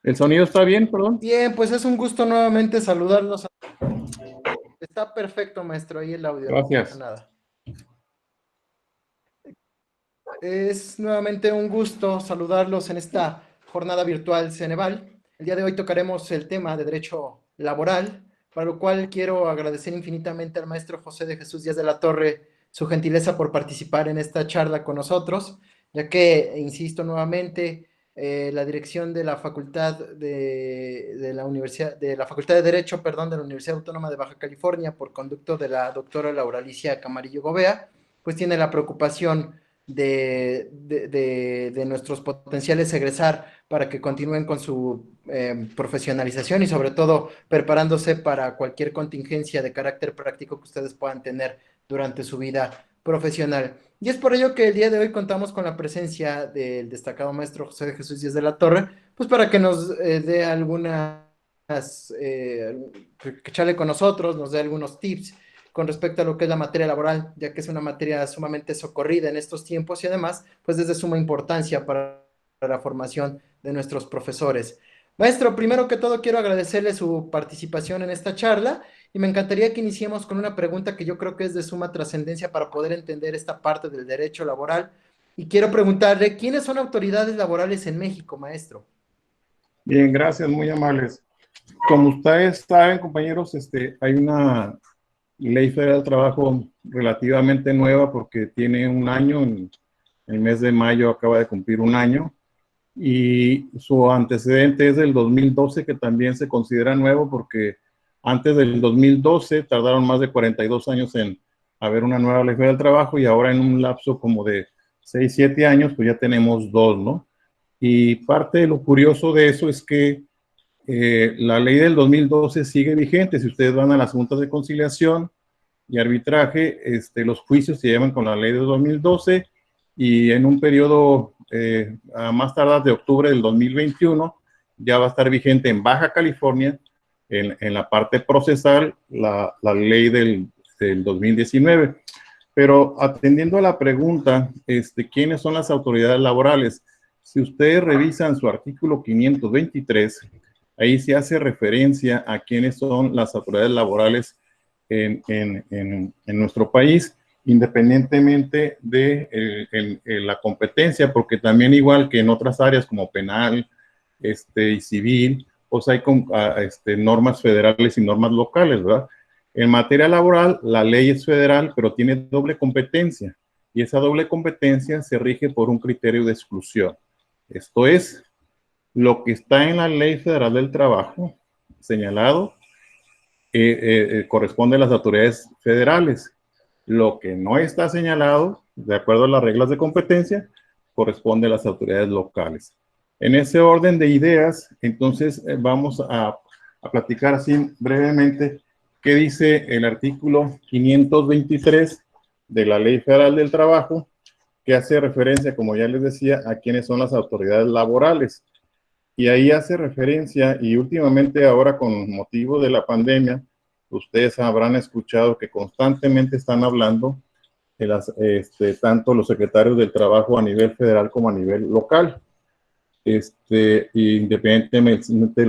¿El sonido está bien, perdón? Bien, pues es un gusto nuevamente saludarlos. Está perfecto, maestro, ahí el audio, no pasa Gracias. nada. Es nuevamente un gusto saludarlos en esta jornada virtual Ceneval. El día de hoy tocaremos el tema de derecho laboral, para lo cual quiero agradecer infinitamente al maestro José de Jesús Díaz de la Torre su gentileza por participar en esta charla con nosotros, ya que, insisto nuevamente, la dirección de la Facultad de la Universidad, de la Facultad de Derecho, perdón, de la Universidad Autónoma de Baja California, por conducto de la doctora Laura Alicia Camarillo Gobea, pues tiene la preocupación de nuestros potenciales egresar para que continúen con su profesionalización y sobre todo preparándose para cualquier contingencia de carácter práctico que ustedes puedan tener durante su vida profesional. Y es por ello que el día de hoy contamos con la presencia del destacado maestro José de Jesús Díaz de la Torre, pues para que nos dé algunas, que chale con nosotros, nos dé algunos tips con respecto a lo que es la materia laboral, ya que es una materia sumamente socorrida en estos tiempos y además, pues es de suma importancia para la formación de nuestros profesores. Maestro, primero que todo quiero agradecerle su participación en esta charla y me encantaría que iniciemos con una pregunta que yo creo que es de suma trascendencia para poder entender esta parte del derecho laboral. Y quiero preguntarle, ¿quiénes son autoridades laborales en México, maestro? Bien, gracias, muy amables. Como ustedes saben, compañeros, hay una ley federal del trabajo relativamente nueva porque tiene un año, en el mes de mayo acaba de cumplir un año, y su antecedente es del 2012, que también se considera nuevo porque antes del 2012 tardaron más de 42 años en haber una nueva ley federal del trabajo, y ahora en un lapso como de 6, 7 años, pues ya tenemos dos, ¿no? Y parte de lo curioso de eso es que la ley del 2012 sigue vigente. Si ustedes van a las juntas de conciliación y arbitraje, los juicios se llevan con la ley del 2012, y en un periodo a más tardar de octubre del 2021 ya va a estar vigente en Baja California, en la parte procesal, la ley del 2019. Pero atendiendo a la pregunta, ¿quiénes son las autoridades laborales? Si ustedes revisan su artículo 523, ahí se hace referencia a quiénes son las autoridades laborales en nuestro país, independientemente de la competencia, porque también, igual que en otras áreas como penal y civil, pues hay normas federales y normas locales, ¿verdad? En materia laboral, la ley es federal, pero tiene doble competencia, y esa doble competencia se rige por un criterio de exclusión. Esto es, lo que está en la Ley Federal del Trabajo señalado corresponde a las autoridades federales. Lo que no está señalado, de acuerdo a las reglas de competencia, corresponde a las autoridades locales. En ese orden de ideas, entonces vamos a platicar así brevemente qué dice el artículo 523 de la Ley Federal del Trabajo, que hace referencia, como ya les decía, a quiénes son las autoridades laborales. Y ahí hace referencia, y últimamente ahora con motivo de la pandemia, ustedes habrán escuchado que constantemente están hablando de tanto los secretarios del trabajo a nivel federal como a nivel local. Independientemente de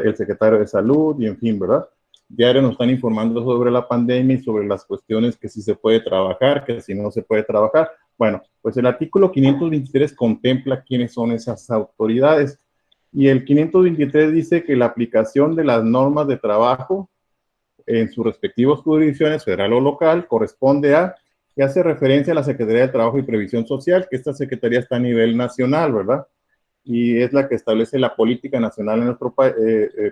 el secretario de salud, y en fin, ¿verdad? Diario nos están informando sobre la pandemia y sobre las cuestiones que si se puede trabajar, que si no se puede trabajar. Bueno, pues el artículo 523 contempla quiénes son esas autoridades. Y el 523 dice que la aplicación de las normas de trabajo en sus respectivas jurisdicciones, federal o local, corresponde a, que hace referencia a la Secretaría de Trabajo y Previsión Social, que esta secretaría está a nivel nacional, ¿verdad? Y es la que establece la política nacional en nuestro país,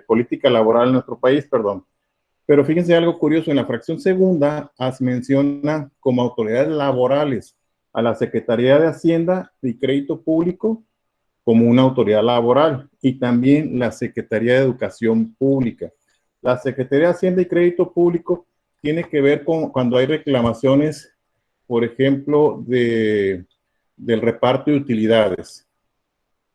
política laboral en nuestro país, perdón. Pero fíjense algo curioso, en la fracción segunda menciona como autoridades laborales a la Secretaría de Hacienda y Crédito Público como una autoridad laboral, y también la Secretaría de Educación Pública. La Secretaría de Hacienda y Crédito Público tiene que ver con cuando hay reclamaciones, por ejemplo, del reparto de utilidades.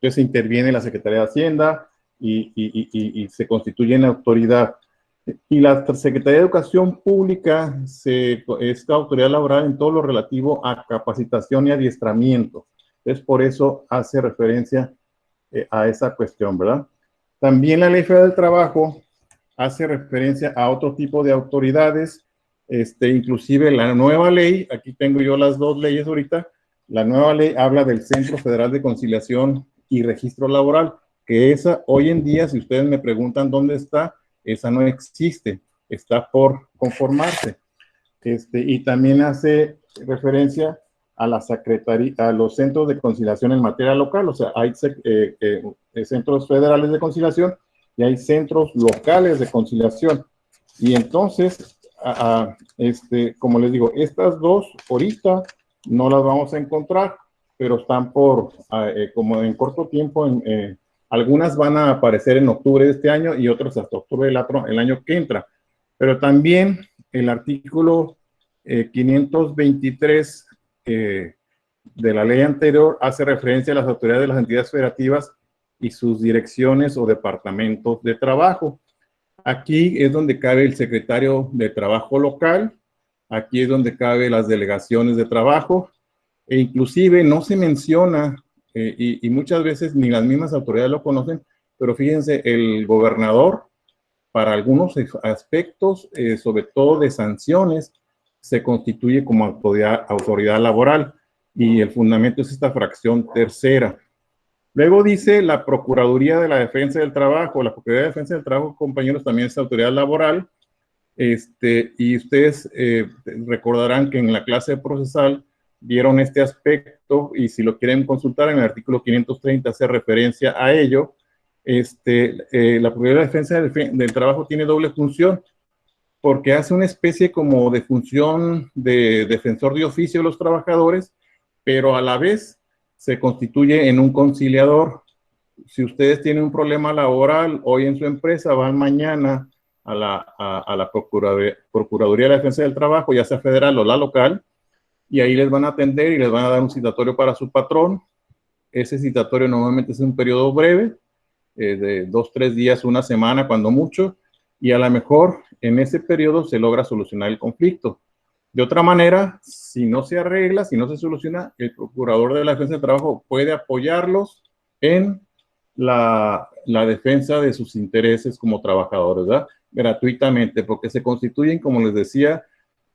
Entonces interviene la Secretaría de Hacienda y se constituye en autoridad. Y la Secretaría de Educación Pública es la autoridad laboral en todo lo relativo a capacitación y adiestramiento. Entonces, por eso hace referencia a esa cuestión, ¿verdad? También la Ley Federal del Trabajo hace referencia a otro tipo de autoridades, inclusive la nueva ley, aquí tengo yo las dos leyes ahorita, la nueva ley habla del Centro Federal de Conciliación y Registro Laboral, que esa hoy en día, si ustedes me preguntan dónde está, esa no existe, está por conformarse. Y también hace referencia a la secretaría, a los centros de conciliación en materia local, o sea, hay centros federales de conciliación y hay centros locales de conciliación. Y entonces, como les digo, estas dos ahorita no las vamos a encontrar, pero están como en corto tiempo, algunas van a aparecer en octubre de este año y otras hasta octubre del año que entra. Pero también el artículo 523 de la ley anterior hace referencia a las autoridades de las entidades federativas y sus direcciones o departamentos de trabajo. Aquí es donde cabe el secretario de trabajo local, aquí es donde cabe las delegaciones de trabajo, e inclusive no se menciona, y muchas veces ni las mismas autoridades lo conocen, pero fíjense, el gobernador, para algunos aspectos, sobre todo de sanciones, se constituye como autoridad laboral, y el fundamento es esta fracción tercera. Luego dice la Procuraduría de la Defensa del Trabajo. La Procuraduría de Defensa del Trabajo, compañeros, también es autoridad laboral. Y ustedes recordarán que en la clase procesal vieron este aspecto, y si lo quieren consultar, en el artículo 530 hace referencia a ello. La Procuraduría de Defensa del Trabajo tiene doble función, porque hace una especie como de función de defensor de oficio de los trabajadores, pero a la vez se constituye en un conciliador. Si ustedes tienen un problema laboral hoy en su empresa, van mañana a la Procuraduría de la Defensa del Trabajo, ya sea federal o la local, y ahí les van a atender y les van a dar un citatorio para su patrón. Ese citatorio normalmente es un periodo breve, de 2, 3 días, una semana, cuando mucho, y a lo mejor en ese periodo se logra solucionar el conflicto. De otra manera, si no se arregla, si no se soluciona, el procurador de la defensa del trabajo puede apoyarlos en la defensa de sus intereses como trabajadores, ¿verdad? Gratuitamente, porque se constituyen, como les decía,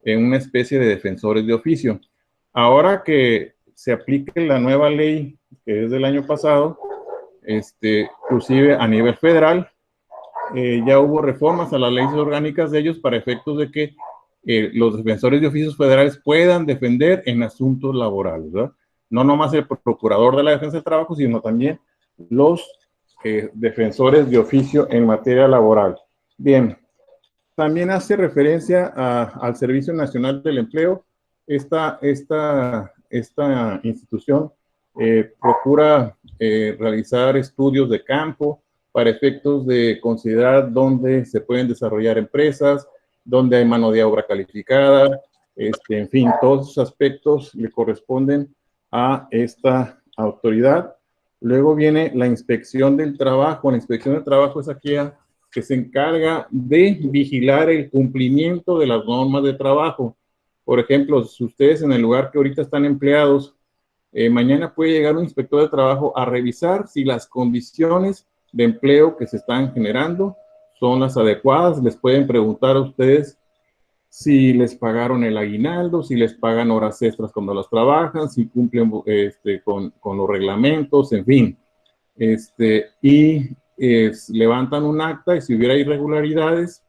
en una especie de defensores de oficio. Ahora que se aplique la nueva ley, que es del año pasado, inclusive a nivel federal, ya hubo reformas a las leyes orgánicas de ellos para efectos de que los defensores de oficios federales puedan defender en asuntos laborales, ¿verdad? No nomás el procurador de la defensa del trabajo, sino también los defensores de oficio en materia laboral. Bien, también hace referencia al Servicio Nacional del Empleo. Esta institución procura realizar estudios de campo para efectos de considerar dónde se pueden desarrollar empresas, dónde hay mano de obra calificada, en fin, todos esos aspectos le corresponden a esta autoridad. Luego viene la inspección del trabajo. La inspección del trabajo es aquella que se encarga de vigilar el cumplimiento de las normas de trabajo. Por ejemplo, si ustedes en el lugar que ahorita están empleados, mañana puede llegar un inspector de trabajo a revisar si las condiciones de empleo que se están generando son las adecuadas. Les pueden preguntar a ustedes si les pagaron el aguinaldo, si les pagan horas extras cuando las trabajan, si cumplen con los reglamentos, en fin. Levantan un acta, y si hubiera irregularidades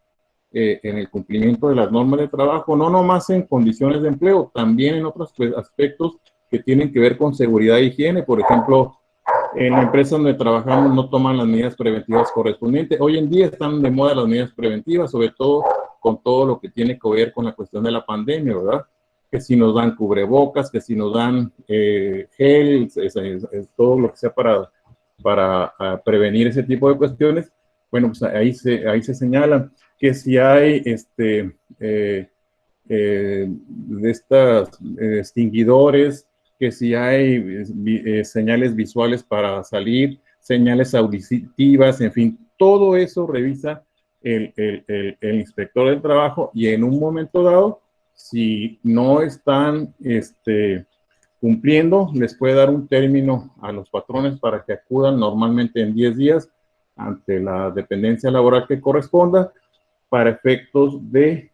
en el cumplimiento de las normas de trabajo, no nomás en condiciones de empleo, también en otros aspectos que tienen que ver con seguridad e higiene. Por ejemplo, en la empresa donde trabajamos no toman las medidas preventivas correspondientes. Hoy en día están de moda las medidas preventivas, sobre todo con todo lo que tiene que ver con la cuestión de la pandemia, ¿verdad? Que si nos dan cubrebocas, que si nos dan gel, todo lo que sea para prevenir ese tipo de cuestiones. Bueno, pues ahí se señalan que si hay de estas extinguidores, que si hay señales visuales para salir, señales auditivas, en fin, todo eso revisa el inspector del trabajo, y en un momento dado, si no están cumpliendo, les puede dar un término a los patrones para que acudan normalmente en 10 días ante la dependencia laboral que corresponda para efectos de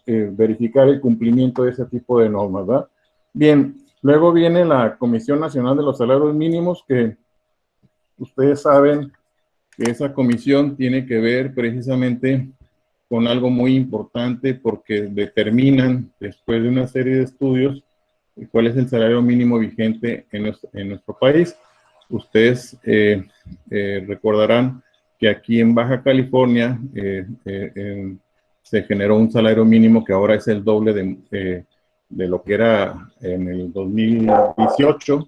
verificar el cumplimiento de ese tipo de normas, ¿verdad? Bien, luego viene la Comisión Nacional de los Salarios Mínimos, que ustedes saben que esa comisión tiene que ver precisamente con algo muy importante porque determinan, después de una serie de estudios, cuál es el salario mínimo vigente en nuestro país. Ustedes recordarán que aquí en Baja California se generó un salario mínimo que ahora es el doble de lo que era en el 2018,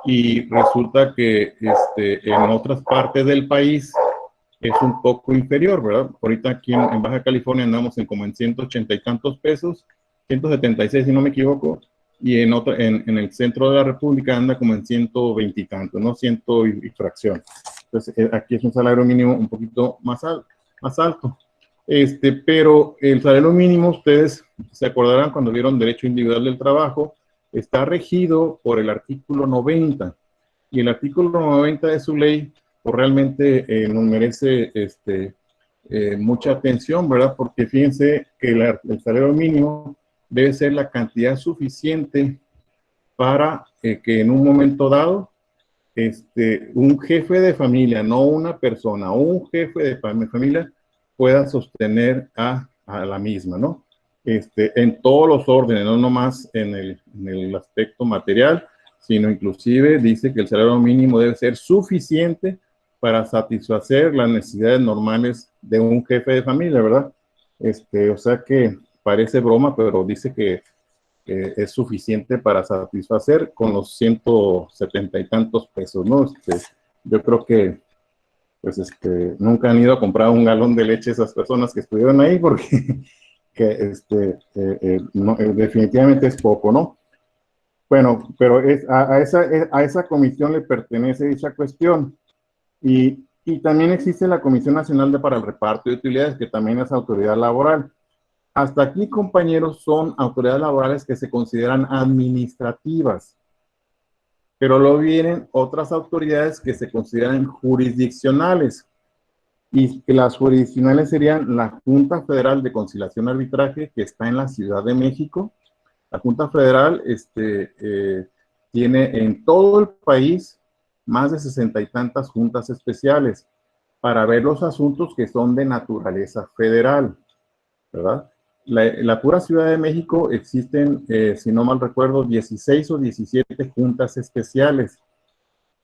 y resulta que en otras partes del país es un poco inferior, ¿verdad? Ahorita aquí en Baja California andamos como en 180 y tantos pesos, 176 si no me equivoco, y en el centro de la República anda como en 120 y tantos, ¿no? 100 y fracción. Entonces, aquí es un salario mínimo un poquito más alto. Pero el salario mínimo, ustedes se acordarán cuando vieron Derecho Individual del Trabajo, está regido por el artículo 90, y el artículo 90 de su ley pues realmente nos merece mucha atención, ¿verdad? Porque fíjense que el salario mínimo debe ser la cantidad suficiente para que en un momento dado un jefe de familia, no una persona, un jefe de familia pueda sostener a la misma, ¿no? En todos los órdenes, no nomás en el aspecto material, sino inclusive dice que el salario mínimo debe ser suficiente para satisfacer las necesidades normales de un jefe de familia, ¿verdad? O sea que parece broma, pero dice que es suficiente para satisfacer con los 170 y tantos pesos, ¿no? Yo creo que pues nunca han ido a comprar un galón de leche esas personas que estuvieron ahí, porque que no, definitivamente es poco, ¿no? Bueno, pero a esa comisión le pertenece dicha cuestión. Y también existe la Comisión Nacional para el Reparto de Utilidades, que también es autoridad laboral. Hasta aquí, compañeros, son autoridades laborales que se consideran administrativas, pero luego vienen otras autoridades que se consideran jurisdiccionales, y que las jurisdiccionales serían la Junta Federal de Conciliación y Arbitraje, que está en la Ciudad de México. La Junta Federal tiene en todo el país más de 60 y tantas juntas especiales para ver los asuntos que son de naturaleza federal, ¿verdad? La pura Ciudad de México existen, si no mal recuerdo, 16 o 17 juntas especiales,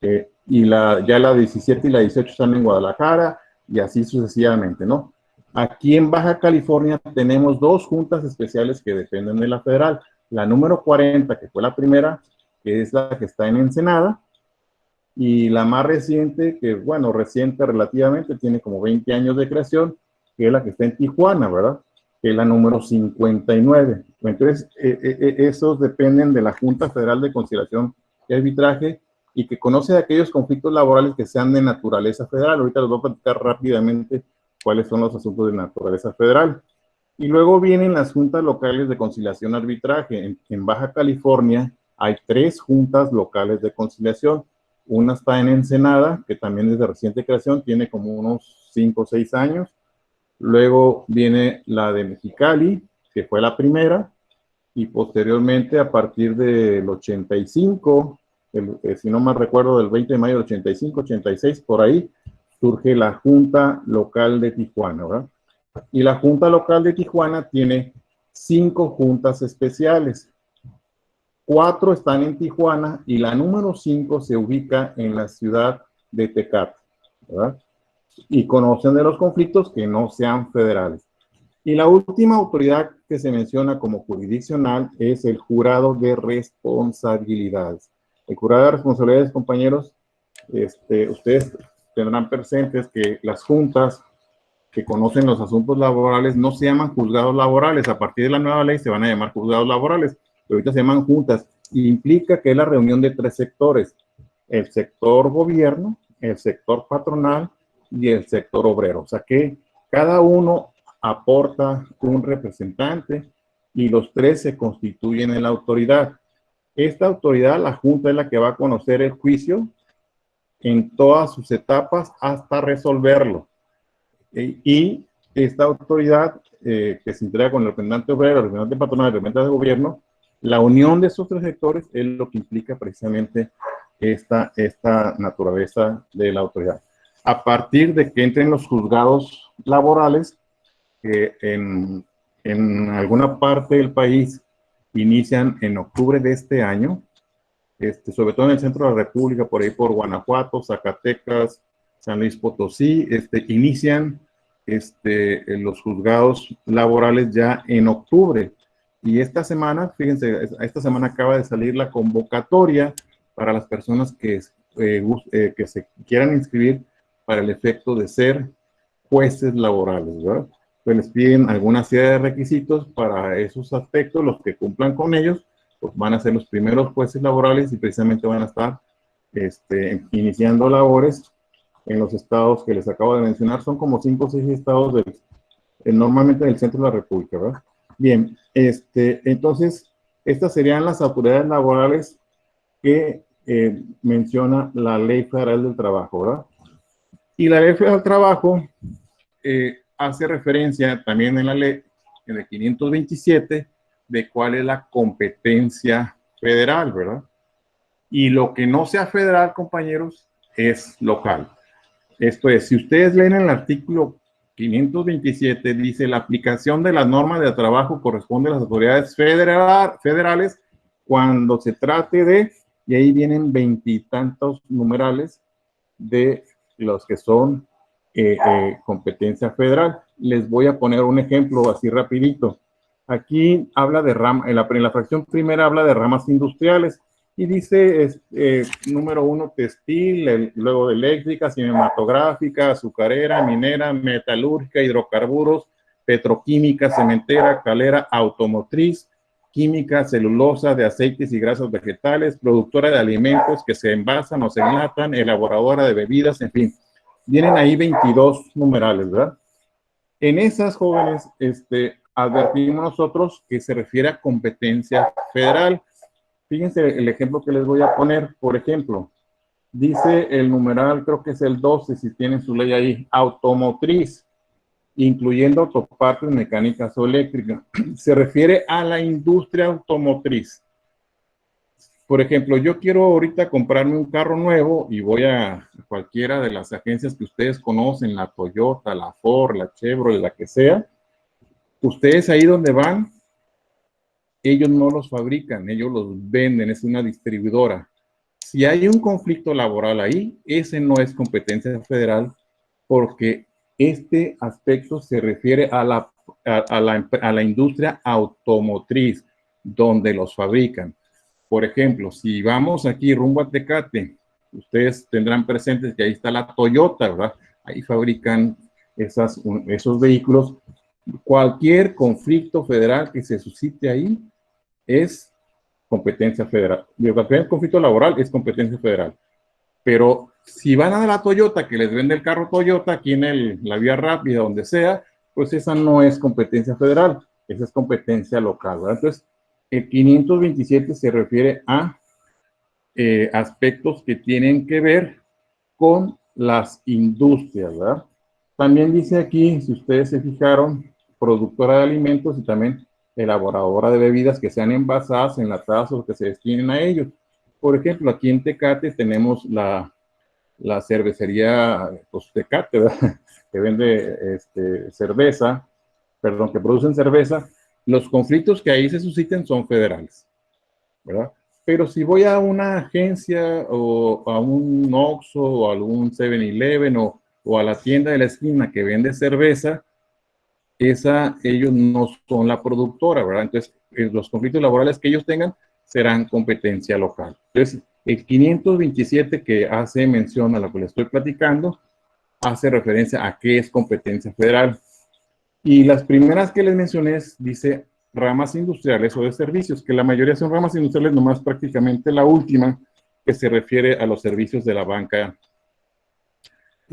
y ya la 17 y la 18 están en Guadalajara, y así sucesivamente, ¿no? Aquí en Baja California tenemos dos juntas especiales que dependen de la federal. La número 40, que fue la primera, que es la que está en Ensenada, y la más reciente, que bueno, reciente relativamente, tiene como 20 años de creación, que es la que está en Tijuana, ¿verdad? Que es la número 59. Entonces, esos dependen de la Junta Federal de Conciliación y Arbitraje, y que conoce de aquellos conflictos laborales que sean de naturaleza federal. Ahorita les voy a platicar rápidamente cuáles son los asuntos de naturaleza federal. Y luego vienen las juntas locales de conciliación y arbitraje. En Baja California hay 3 juntas locales de conciliación. Una está en Ensenada, que también es de reciente creación, tiene como unos 5 o 6 años. Luego viene la de Mexicali, que fue la primera, y posteriormente, a partir del 85, si no me recuerdo, del 20 de mayo del 85, 86, por ahí, surge la Junta Local de Tijuana, ¿verdad? Y la Junta Local de Tijuana tiene 5 juntas especiales. 4 están en Tijuana y la número 5 se ubica en la ciudad de Tecate, ¿verdad? Y conocen de los conflictos que no sean federales. Y la última autoridad que se menciona como jurisdiccional es el Jurado de Responsabilidades. El Jurado de Responsabilidades, compañeros, ustedes tendrán presentes que las juntas que conocen los asuntos laborales no se llaman juzgados laborales. A partir de la nueva ley se van a llamar juzgados laborales, pero ahorita se llaman juntas. Y implica que es la reunión de 3 sectores: el sector gobierno, el sector patronal y el sector obrero. O sea que cada uno aporta un representante y los 3 se constituyen en la autoridad. Esta autoridad, la Junta, es la que va a conocer el juicio en todas sus etapas hasta resolverlo. Y esta autoridad que se integra con el representante obrero, el representante patronal, el representante de gobierno, la unión de esos tres sectores es lo que implica precisamente esta naturaleza de la autoridad. A partir de que entren los juzgados laborales, que en alguna parte del país inician en octubre de este año, sobre todo en el centro de la República, por ahí por Guanajuato, Zacatecas, San Luis Potosí, inician los juzgados laborales ya en octubre. Y esta semana, fíjense, esta semana acaba de salir la convocatoria para las personas que se quieran inscribir para el efecto de ser jueces laborales, ¿verdad? Pues les piden alguna serie de requisitos para esos aspectos, los que cumplan con ellos, pues van a ser los primeros jueces laborales y precisamente van a estar iniciando labores en los estados que les acabo de mencionar. Son como 5 o 6 estados normalmente del centro de la República, ¿verdad? Bien, entonces, estas serían las autoridades laborales que menciona la Ley Federal del Trabajo, ¿verdad? Y la Ley Federal del Trabajo hace referencia también en la ley, en el 527, de cuál es la competencia federal, ¿verdad? Y lo que no sea federal, compañeros, es local. Esto es, si ustedes leen el artículo 527, dice, la aplicación de las normas de trabajo corresponde a las autoridades federales cuando se trate de, y ahí vienen 20 y tantos numerales de los que son competencia federal. Les voy a poner un ejemplo así rapidito. Aquí habla de ramas, en la fracción primera habla de ramas industriales y dice, número 1, textil, luego eléctrica, cinematográfica, azucarera, minera, metalúrgica, hidrocarburos, petroquímica, cementera, calera, automotriz, química, celulosa, de aceites y grasas vegetales, productora de alimentos que se envasan o se enlatan, elaboradora de bebidas, en fin. Vienen ahí 22 numerales, ¿verdad? En esas, jóvenes, advertimos nosotros que se refiere a competencia federal. Fíjense el ejemplo que les voy a poner. Por ejemplo, dice el numeral, creo que es el 12, si tienen su ley ahí, automotriz, incluyendo autopartes mecánicas o eléctricas. Se refiere a la industria automotriz. Por ejemplo, yo quiero ahorita comprarme un carro nuevo y voy a cualquiera de las agencias que ustedes conocen, la Toyota, la Ford, la Chevrolet, la que sea. Ustedes ahí donde van, ellos no los fabrican, ellos los venden, es una distribuidora. Si hay un conflicto laboral ahí, ese no es competencia federal porque este aspecto se refiere a la industria automotriz, donde los fabrican. Por ejemplo, si vamos aquí rumbo a Tecate, ustedes tendrán presentes que ahí está la Toyota, ¿verdad? Ahí fabrican esos vehículos. Cualquier conflicto federal que se suscite ahí es competencia federal. Cualquier conflicto laboral es competencia federal. Pero si van a la Toyota, que les vende el carro Toyota aquí en la vía rápida, donde sea, pues esa no es competencia federal, esa es competencia local, ¿verdad? Entonces, el 527 se refiere a aspectos que tienen que ver con las industrias, ¿verdad? También dice aquí, si ustedes se fijaron, productora de alimentos y también elaboradora de bebidas que sean envasadas, enlatadas o que se destinen a ellos. Por ejemplo, aquí en Tecate tenemos la cervecería pues, Tecate, ¿verdad? Que vende cerveza, perdón, que producen cerveza. Los conflictos que ahí se susciten son federales, ¿verdad? Pero si voy a una agencia o a un Oxxo o a algún 7-Eleven o a la tienda de la esquina que vende cerveza, ellos no son la productora, ¿verdad? Entonces, los conflictos laborales que ellos tengan serán competencia local. Entonces, el 527 que hace mención a lo que le estoy platicando, hace referencia a qué es competencia federal. Y las primeras que les mencioné dice ramas industriales o de servicios, que la mayoría son ramas industriales, nomás prácticamente la última que se refiere a los servicios de la banca.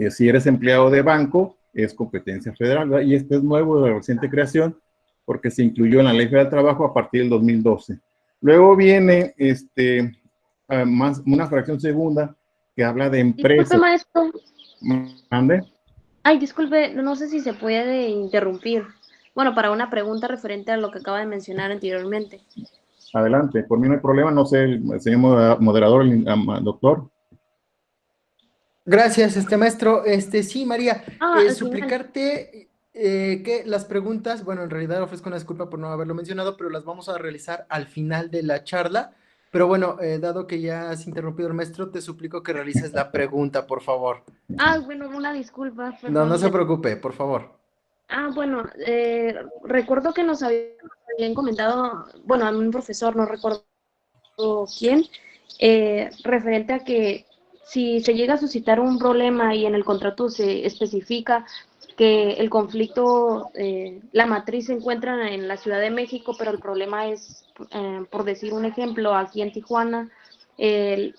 Si eres empleado de banco, es competencia federal, ¿verdad? Y este es nuevo, de reciente creación, porque se incluyó en la Ley Federal del Trabajo a partir del 2012. Luego viene una fracción segunda que habla de Disculpe, empresas. maestro. ¿Mande? Ay, disculpe, no sé si se puede interrumpir. Bueno, para una pregunta referente a lo que acaba de mencionar anteriormente. Adelante, por mí no hay problema, no sé, el señor moderador, el doctor. Gracias, maestro. Sí, María, Ah, genial. suplicarte que las preguntas, bueno, en realidad ofrezco una disculpa por no haberlo mencionado, pero las vamos a realizar al final de la charla. Pero bueno, dado que ya has interrumpido el maestro, te suplico que realices la pregunta, por favor. Ah, bueno, una disculpa, No, no perdón. se preocupe, por favor. Bueno, recuerdo que nos habían comentado, bueno, a un profesor, no recuerdo quién, referente a que si se llega a suscitar un problema y en el contrato se especifica que el conflicto, la matriz se encuentra en la Ciudad de México, pero el problema es, por decir un ejemplo, aquí en Tijuana, el,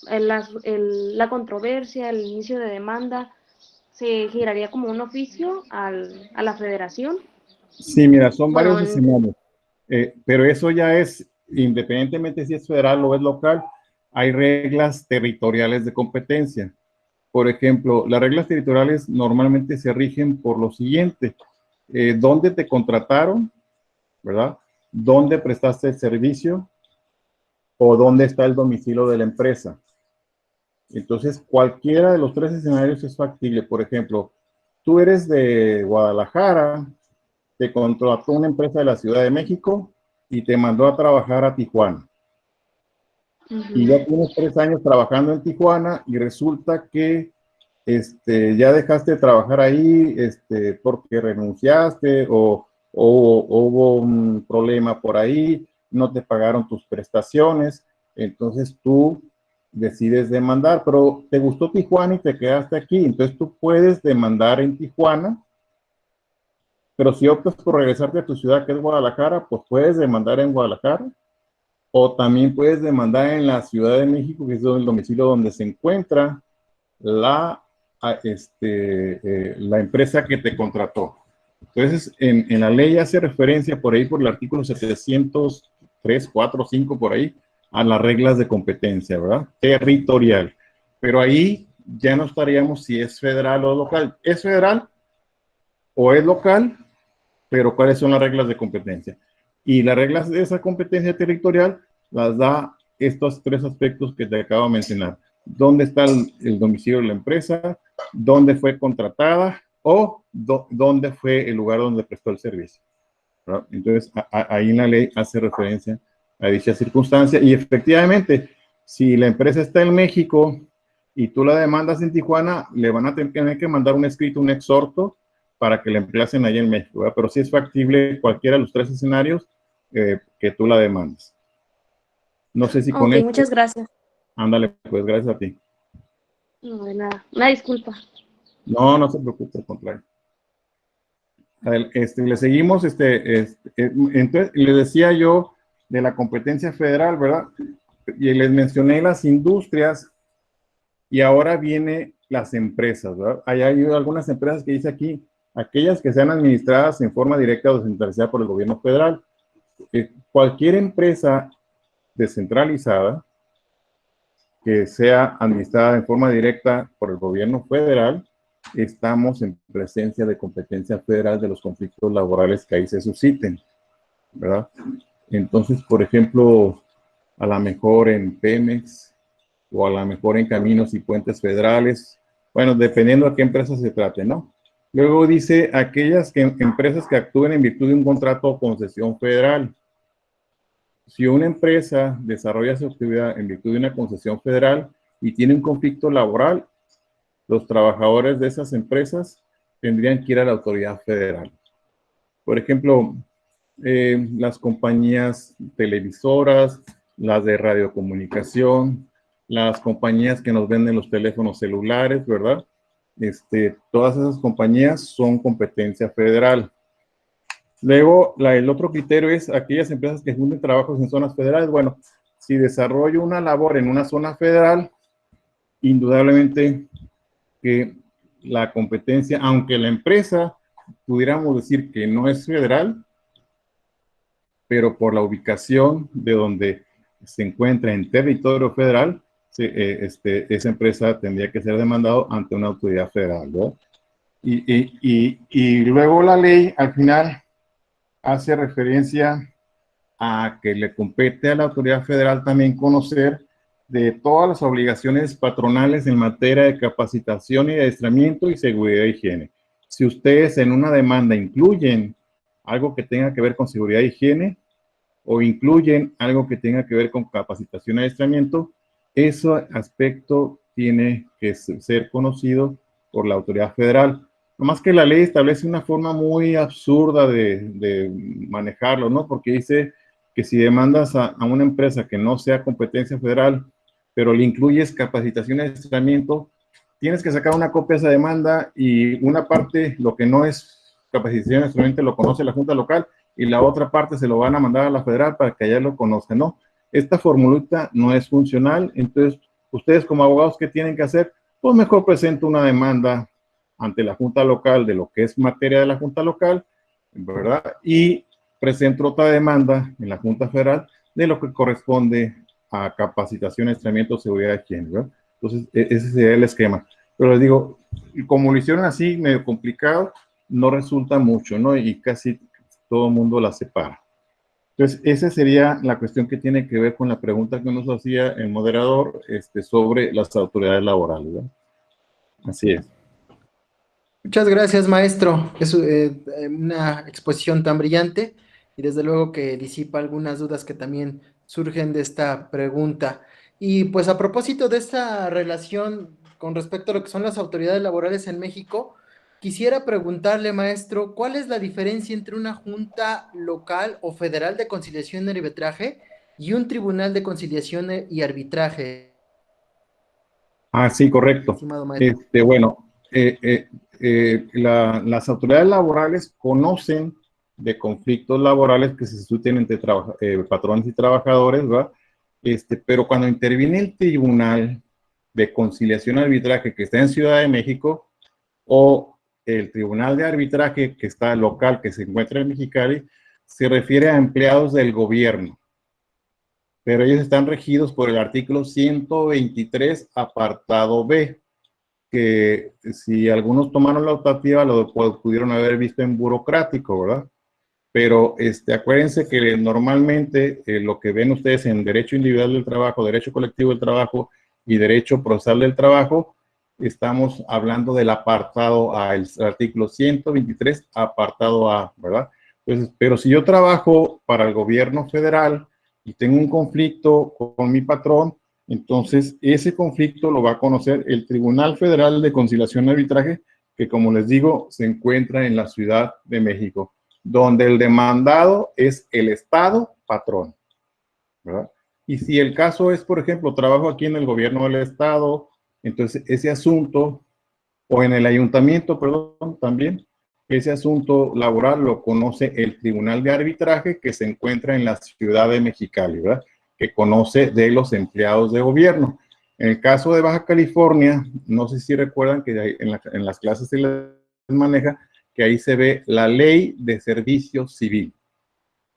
la controversia, el inicio de demanda, se giraría como un oficio a la federación. Sí, mira, son Bueno, varios escenarios, pero eso ya es, independientemente si es federal o es local, hay reglas territoriales de competencia. Por ejemplo, las reglas territoriales normalmente se rigen por lo siguiente: dónde te contrataron, ¿verdad? ¿Dónde prestaste el servicio? ¿O dónde está el domicilio de la empresa? Entonces, cualquiera de los tres escenarios es factible. Por ejemplo, tú eres de Guadalajara, te contrató una empresa de la Ciudad de México y te mandó a trabajar a Tijuana. Y ya tienes 3 años trabajando en Tijuana y resulta que ya dejaste de trabajar ahí porque renunciaste o hubo un problema por ahí, no te pagaron tus prestaciones, entonces tú decides demandar, pero te gustó Tijuana y te quedaste aquí, entonces tú puedes demandar en Tijuana, pero si optas por regresarte a tu ciudad, que es Guadalajara, pues puedes demandar en Guadalajara, o también puedes demandar en la Ciudad de México, que es el domicilio donde se encuentra la, la empresa que te contrató. Entonces, en la ley hace referencia por ahí, por el artículo 703, 4, 5, por ahí, a las reglas de competencia, ¿verdad? Territorial. Pero ahí ya no estaríamos si es federal o local. ¿Es federal o es local? Pero ¿cuáles son las reglas de competencia? Y las reglas de esa competencia territorial las da estos tres aspectos que te acabo de mencionar. ¿Dónde está el domicilio de la empresa? ¿Dónde fue contratada? ¿O dónde fue el lugar donde prestó el servicio? ¿Verdad? Entonces, ahí en la ley hace referencia a dicha circunstancia. Y efectivamente, si la empresa está en México y tú la demandas en Tijuana, le van a tener que mandar un escrito, un exhorto, para que la emplacen allá en México, ¿verdad? Pero sí es factible cualquiera de los tres escenarios que tú la demandes. No sé si con Ok, esto, muchas gracias. ándale, pues gracias a ti. No, de nada. Una disculpa. No, no se preocupe, al contrario. A ver, le seguimos, entonces, le decía yo de la competencia federal, ¿verdad? Y les mencioné las industrias y ahora viene las empresas, ¿verdad? Hay algunas empresas que dice aquí, aquellas que sean administradas en forma directa o descentralizada por el gobierno federal. Cualquier empresa descentralizada que sea administrada en forma directa por el gobierno federal, estamos en presencia de competencia federal de los conflictos laborales que ahí se susciten, ¿verdad? Entonces, por ejemplo, a lo mejor en Pemex o a lo mejor en Caminos y Puentes Federales, bueno, dependiendo a qué empresa se trate, ¿no? Luego dice aquellas empresas que actúen en virtud de un contrato o concesión federal. Si una empresa desarrolla su actividad en virtud de una concesión federal y tiene un conflicto laboral, los trabajadores de esas empresas tendrían que ir a la autoridad federal. Por ejemplo, las compañías televisoras, las de radiocomunicación, las compañías que nos venden los teléfonos celulares, ¿verdad? Todas esas compañías son competencia federal. Luego, el otro criterio es aquellas empresas que junten trabajos en zonas federales. Bueno, si desarrollo una labor en una zona federal, indudablemente que la competencia, aunque la empresa pudiéramos decir que no es federal, pero por la ubicación de donde se encuentra en territorio federal, esa empresa tendría que ser demandado ante una autoridad federal, ¿verdad? Y luego la ley al final hace referencia a que le compete a la autoridad federal también conocer de todas las obligaciones patronales en materia de capacitación y adiestramiento y seguridad y higiene. Si ustedes en una demanda incluyen algo que tenga que ver con seguridad y higiene o incluyen algo que tenga que ver con capacitación y adiestramiento, ese aspecto tiene que ser conocido por la autoridad federal. No más que la ley establece una forma muy absurda de manejarlo, ¿no? Porque dice que si demandas a una empresa que no sea competencia federal, pero le incluyes capacitación y adiestramiento, tienes que sacar una copia de esa demanda y una parte, lo que no es capacitación y adiestramiento, lo conoce la Junta Local y la otra parte se lo van a mandar a la federal para que allá lo conozcan, ¿no? Esta formulita no es funcional, entonces ustedes como abogados, ¿qué tienen que hacer? Pues mejor presento una demanda ante la Junta Local de lo que es materia de la Junta Local, ¿verdad? Y presento otra demanda en la Junta Federal de lo que corresponde a capacitación, entrenamiento, seguridad y higiene, ¿verdad? Entonces, ese sería el esquema. Pero les digo, como lo hicieron así, medio complicado, no resulta mucho, ¿no? Y casi todo el mundo la separa. Entonces, esa sería la cuestión que tiene que ver con la pregunta que nos hacía el moderador sobre las autoridades laborales, ¿verdad? Así es. Muchas gracias, maestro. Es una exposición tan brillante y desde luego que disipa algunas dudas que también surgen de esta pregunta. Y pues a propósito de esta relación con respecto a lo que son las autoridades laborales en México, quisiera preguntarle, maestro, ¿cuál es la diferencia entre una junta local o federal de conciliación y arbitraje y un tribunal de conciliación y arbitraje, Ah, sí, correcto. estimado maestro? Bueno, las autoridades laborales conocen de conflictos laborales que se susciten entre patrones y trabajadores, ¿verdad? Pero cuando interviene el Tribunal de Conciliación y Arbitraje que está en Ciudad de México o el Tribunal de Arbitraje que está local, que se encuentra en Mexicali, se refiere a empleados del gobierno, pero ellos están regidos por el artículo 123, apartado B, que si algunos tomaron la optativa lo pudieron haber visto en burocrático, ¿verdad? Pero acuérdense que normalmente lo que ven ustedes en derecho individual del trabajo, derecho colectivo del trabajo y derecho procesal del trabajo, estamos hablando del apartado A, el artículo 123, apartado A, ¿verdad? Entonces, pero si yo trabajo para el gobierno federal y tengo un conflicto con mi patrón, entonces ese conflicto lo va a conocer el Tribunal Federal de Conciliación y Arbitraje, que como les digo, se encuentra en la Ciudad de México, donde el demandado es el Estado patrón, ¿verdad? Y si el caso es, por ejemplo, trabajo aquí en el gobierno del Estado, entonces ese asunto, o en el ayuntamiento, perdón, también, ese asunto laboral lo conoce el Tribunal de Arbitraje que se encuentra en la Ciudad de Mexicali, ¿verdad? Que conoce de los empleados de gobierno. En el caso de Baja California, no sé si recuerdan que en las clases se les maneja que ahí se ve la ley de servicio civil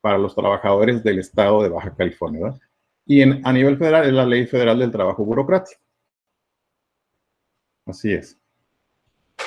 para los trabajadores del estado de Baja California, ¿verdad? Y a nivel federal es la Ley Federal del Trabajo Burocrático. Así es.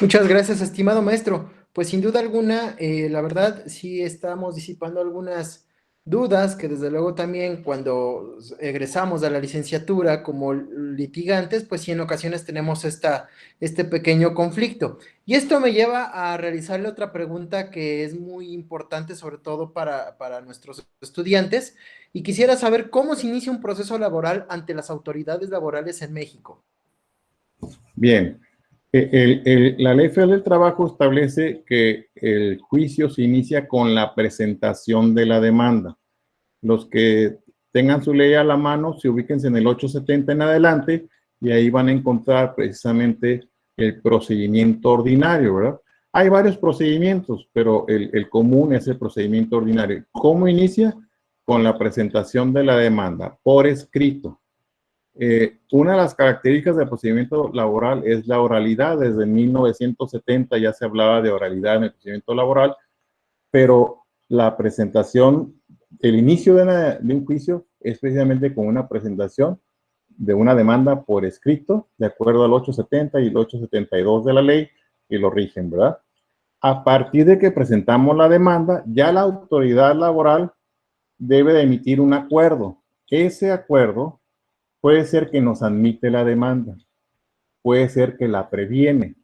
Muchas gracias, estimado maestro. Pues sin duda alguna, la verdad, sí estamos disipando algunas dudas que desde luego también cuando egresamos de la licenciatura como litigantes, pues sí en ocasiones tenemos este pequeño conflicto. Y esto me lleva a realizarle otra pregunta que es muy importante, sobre todo para nuestros estudiantes, y quisiera saber cómo se inicia un proceso laboral ante las autoridades laborales en México. Bien. La Ley Federal del Trabajo establece que el juicio se inicia con la presentación de la demanda. Los que tengan su ley a la mano, se ubíquense en el 870 en adelante y ahí van a encontrar precisamente el procedimiento ordinario, ¿verdad? Hay varios procedimientos, pero el común es el procedimiento ordinario. ¿Cómo inicia? Con la presentación de la demanda por escrito. Una de las características del procedimiento laboral es la oralidad. Desde 1970 ya se hablaba de oralidad en el procedimiento laboral, pero la presentación, el inicio de un juicio es precisamente con una presentación de una demanda por escrito, de acuerdo al 870 y el 872 de la ley, y lo rigen, ¿verdad? A partir de que presentamos la demanda, ya la autoridad laboral debe de emitir un acuerdo. Ese acuerdo puede ser que nos admite la demanda, puede ser que la previene,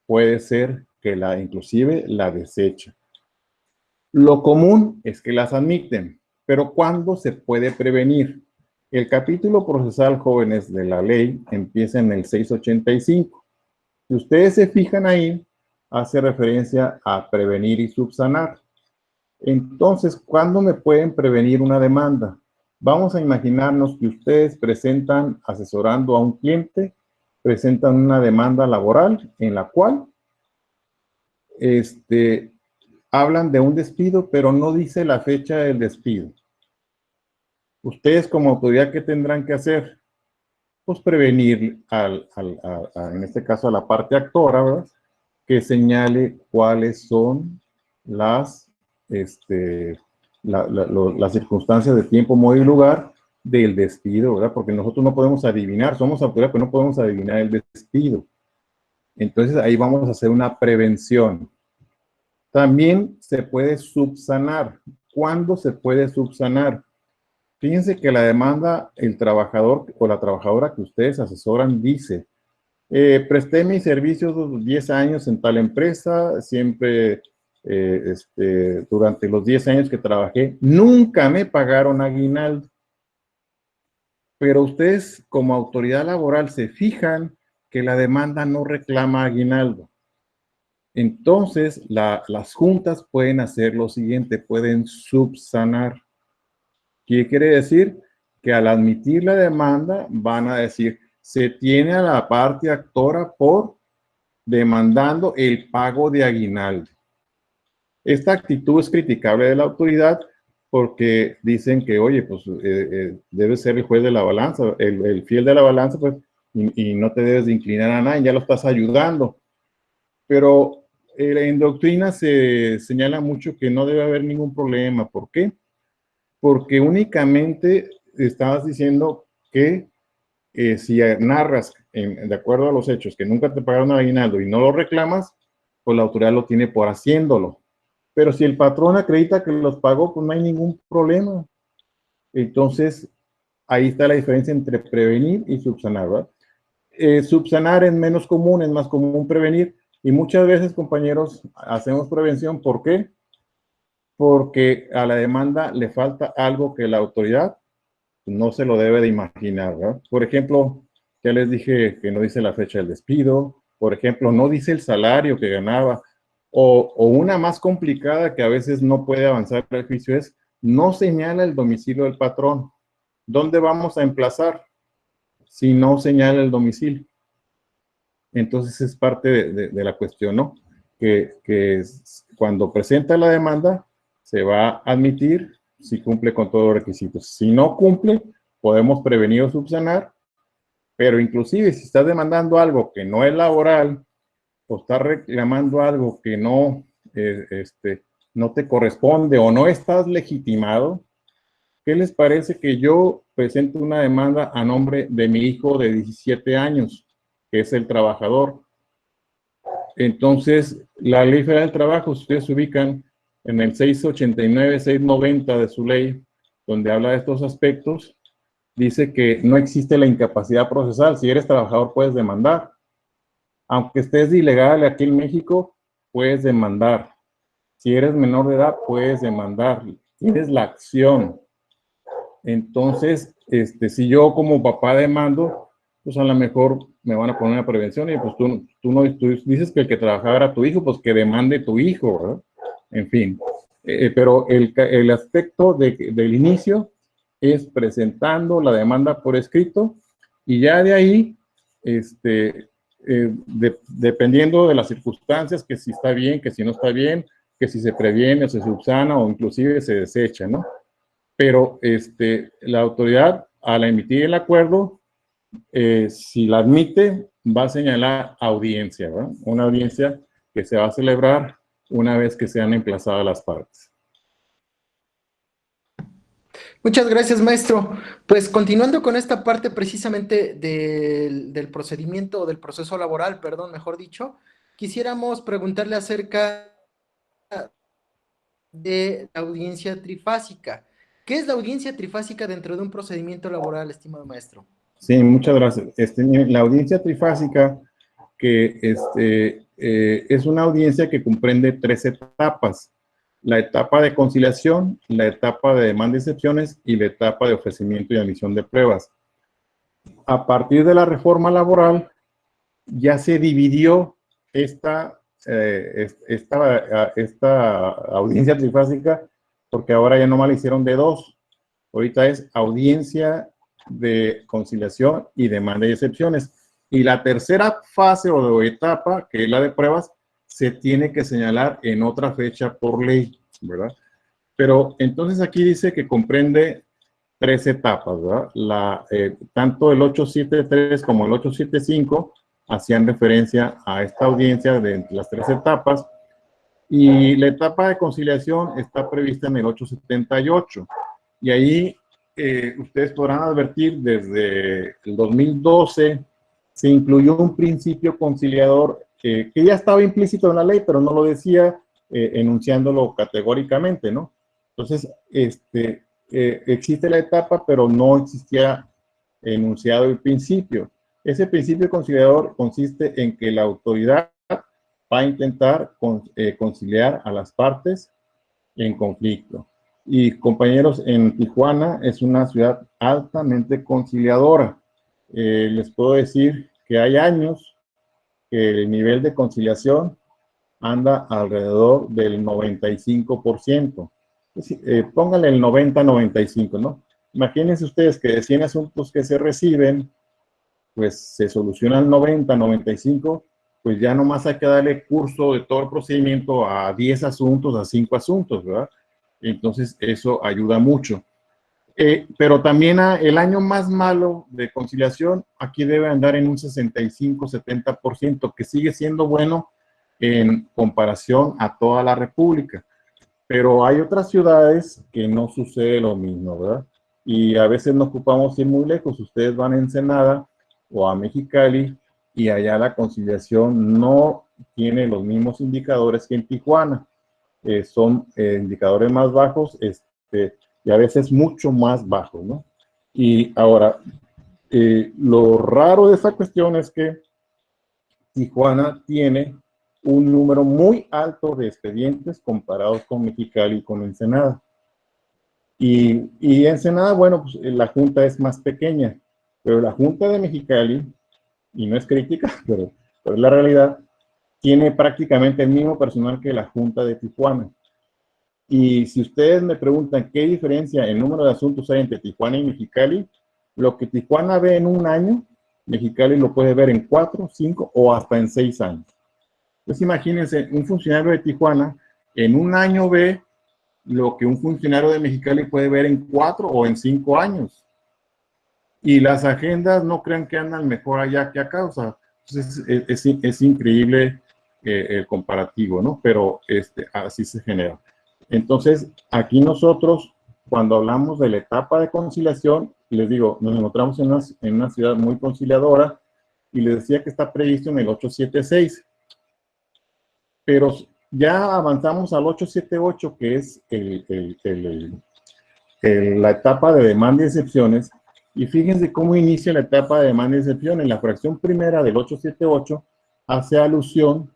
puede ser que inclusive la desecha. Lo común es que las admiten, pero ¿cuándo se puede prevenir? El capítulo procesal, jóvenes, de la ley empieza en el 685. Si ustedes se fijan ahí, hace referencia a prevenir y subsanar. Entonces, ¿cuándo me pueden prevenir una demanda? Vamos a imaginarnos que ustedes presentan, asesorando a un cliente, presentan una demanda laboral en la cual hablan de un despido, pero no dice la fecha del despido. Ustedes como autoridad, ¿qué tendrán que hacer? Pues prevenir, en este caso, a la parte actora, ¿verdad? Que señale cuáles son las circunstancias de tiempo, modo y lugar del despido, ¿verdad? Porque nosotros no podemos adivinar, somos autoridad, pero no podemos adivinar el despido. Entonces ahí vamos a hacer una prevención. También se puede subsanar. ¿Cuándo se puede subsanar? Fíjense que la demanda, el trabajador o la trabajadora que ustedes asesoran dice: presté mis servicios 10 años en tal empresa, siempre durante los 10 años que trabajé, nunca me pagaron aguinaldo. Pero ustedes como autoridad laboral se fijan que la demanda no reclama aguinaldo. Entonces, las juntas pueden hacer lo siguiente, pueden subsanar. ¿Qué quiere decir? Que al admitir la demanda van a decir: se tiene a la parte actora por demandando el pago de aguinaldo. Esta actitud es criticable de la autoridad porque dicen que, oye, pues debe ser el juez de la balanza, el fiel de la balanza, pues, y no te debes de inclinar a nadie, ya lo estás ayudando. Pero en doctrina se señala mucho que no debe haber ningún problema. ¿Por qué? Porque únicamente estabas diciendo que si narras de acuerdo a los hechos que nunca te pagaron aguinaldo y no lo reclamas, pues la autoridad lo tiene por haciéndolo. Pero si el patrón acredita que los pagó, pues no hay ningún problema. Entonces, ahí está la diferencia entre prevenir y subsanar, ¿verdad? Subsanar es menos común, es más común prevenir. Y muchas veces, compañeros, hacemos prevención. ¿Por qué? Porque a la demanda le falta algo que la autoridad no se lo debe de imaginar, ¿verdad? Por ejemplo, ya les dije que no dice la fecha del despido. Por ejemplo, no dice el salario que ganaba. O una más complicada que a veces no puede avanzar el juicio es: no señala el domicilio del patrón. ¿Dónde vamos a emplazar si no señala el domicilio? Entonces es parte de la cuestión, ¿no? Que cuando presenta la demanda se va a admitir si cumple con todos los requisitos. Si no cumple, podemos prevenir o subsanar, pero inclusive si estás demandando algo que no es laboral o estás reclamando algo que no te corresponde o no estás legitimado, ¿qué les parece que yo presente una demanda a nombre de mi hijo de 17 años, que es el trabajador? Entonces, la Ley Federal del Trabajo, si ustedes se ubican en el 689, 690 de su ley, donde habla de estos aspectos, dice que no existe la incapacidad procesal. Si eres trabajador, puedes demandar. Aunque estés ilegal aquí en México, puedes demandar. Si eres menor de edad, puedes demandar. Tienes la acción. Entonces, si yo como papá demando, pues a lo mejor me van a poner una prevención y pues tú dices que el que trabajaba era tu hijo, pues que demande tu hijo, ¿verdad? En fin. Pero el aspecto del inicio es presentando la demanda por escrito y ya de ahí, dependiendo de las circunstancias, que si está bien, que si no está bien, que si se previene o se subsana o inclusive se desecha, ¿no? Pero la autoridad, al emitir el acuerdo, si la admite, va a señalar audiencia, ¿verdad? Una audiencia que se va a celebrar una vez que sean emplazadas las partes. Muchas gracias, maestro. Pues continuando con esta parte precisamente del procedimiento, del proceso laboral, perdón, mejor dicho, quisiéramos preguntarle acerca de la audiencia trifásica. ¿Qué es la audiencia trifásica dentro de un procedimiento laboral, estimado maestro? Sí, muchas gracias. La audiencia trifásica, que es una audiencia que comprende 3 etapas: la etapa de conciliación, la etapa de demanda y excepciones y la etapa de ofrecimiento y admisión de pruebas. A partir de la reforma laboral, ya se dividió esta audiencia trifásica, porque ahora ya nomás la hicieron de 2. Ahorita es audiencia de conciliación y demanda y excepciones. Y la tercera fase o etapa, que es la de pruebas, se tiene que señalar en otra fecha por ley, ¿verdad? Pero entonces aquí dice que comprende 3 etapas, ¿verdad? Tanto el 873 como el 875 hacían referencia a esta audiencia de las 3 etapas, y la etapa de conciliación está prevista en el 878. Y ahí ustedes podrán advertir, desde el 2012 se incluyó un principio conciliador que ya estaba implícito en la ley, pero no lo decía enunciándolo categóricamente, ¿no? Entonces, existe la etapa, pero no existía enunciado el principio. Ese principio conciliador consiste en que la autoridad va a intentar conciliar a las partes en conflicto. Y compañeros, en Tijuana es una ciudad altamente conciliadora. Les puedo decir que hay años que el nivel de conciliación anda alrededor del 95%. Pónganle el 90-95, ¿no? Imagínense ustedes que de 100 asuntos que se reciben, pues se solucionan 90-95, pues ya nomás hay que darle curso de todo el procedimiento a 10 asuntos, a 5 asuntos, ¿verdad? Entonces eso ayuda mucho. Pero también el año más malo de conciliación aquí debe andar en un 65-70%, que sigue siendo bueno en comparación a toda la República. Pero hay otras ciudades que no sucede lo mismo, ¿verdad? Y a veces no ocupamos ir muy lejos. Ustedes van a Ensenada o a Mexicali y allá la conciliación no tiene los mismos indicadores que en Tijuana. Son indicadores más bajos y a veces mucho más bajos, ¿no? Y ahora, lo raro de esta cuestión es que Tijuana tiene un número muy alto de expedientes comparados con Mexicali y con Ensenada. Y Ensenada, bueno, pues la junta es más pequeña, pero la junta de Mexicali, y no es crítica, pero es la realidad, tiene prácticamente el mismo personal que la junta de Tijuana. Y si ustedes me preguntan qué diferencia en número de asuntos hay entre Tijuana y Mexicali, lo que Tijuana ve en un año, Mexicali lo puede ver en 4, 5 o hasta en 6 años. Entonces imagínense, un funcionario de Tijuana en un año ve lo que un funcionario de Mexicali puede ver en 4 o en 5 años. Y las agendas no crean que andan mejor allá que acá, o sea, es increíble el comparativo, ¿no? Pero así se genera. Entonces, aquí nosotros, cuando hablamos de la etapa de conciliación, les digo, nos encontramos en una ciudad muy conciliadora, y les decía que está previsto en el 876. Pero ya avanzamos al 878, que es la etapa de demanda y excepciones, y fíjense cómo inicia la etapa de demanda y excepciones. La fracción primera del 878 hace alusión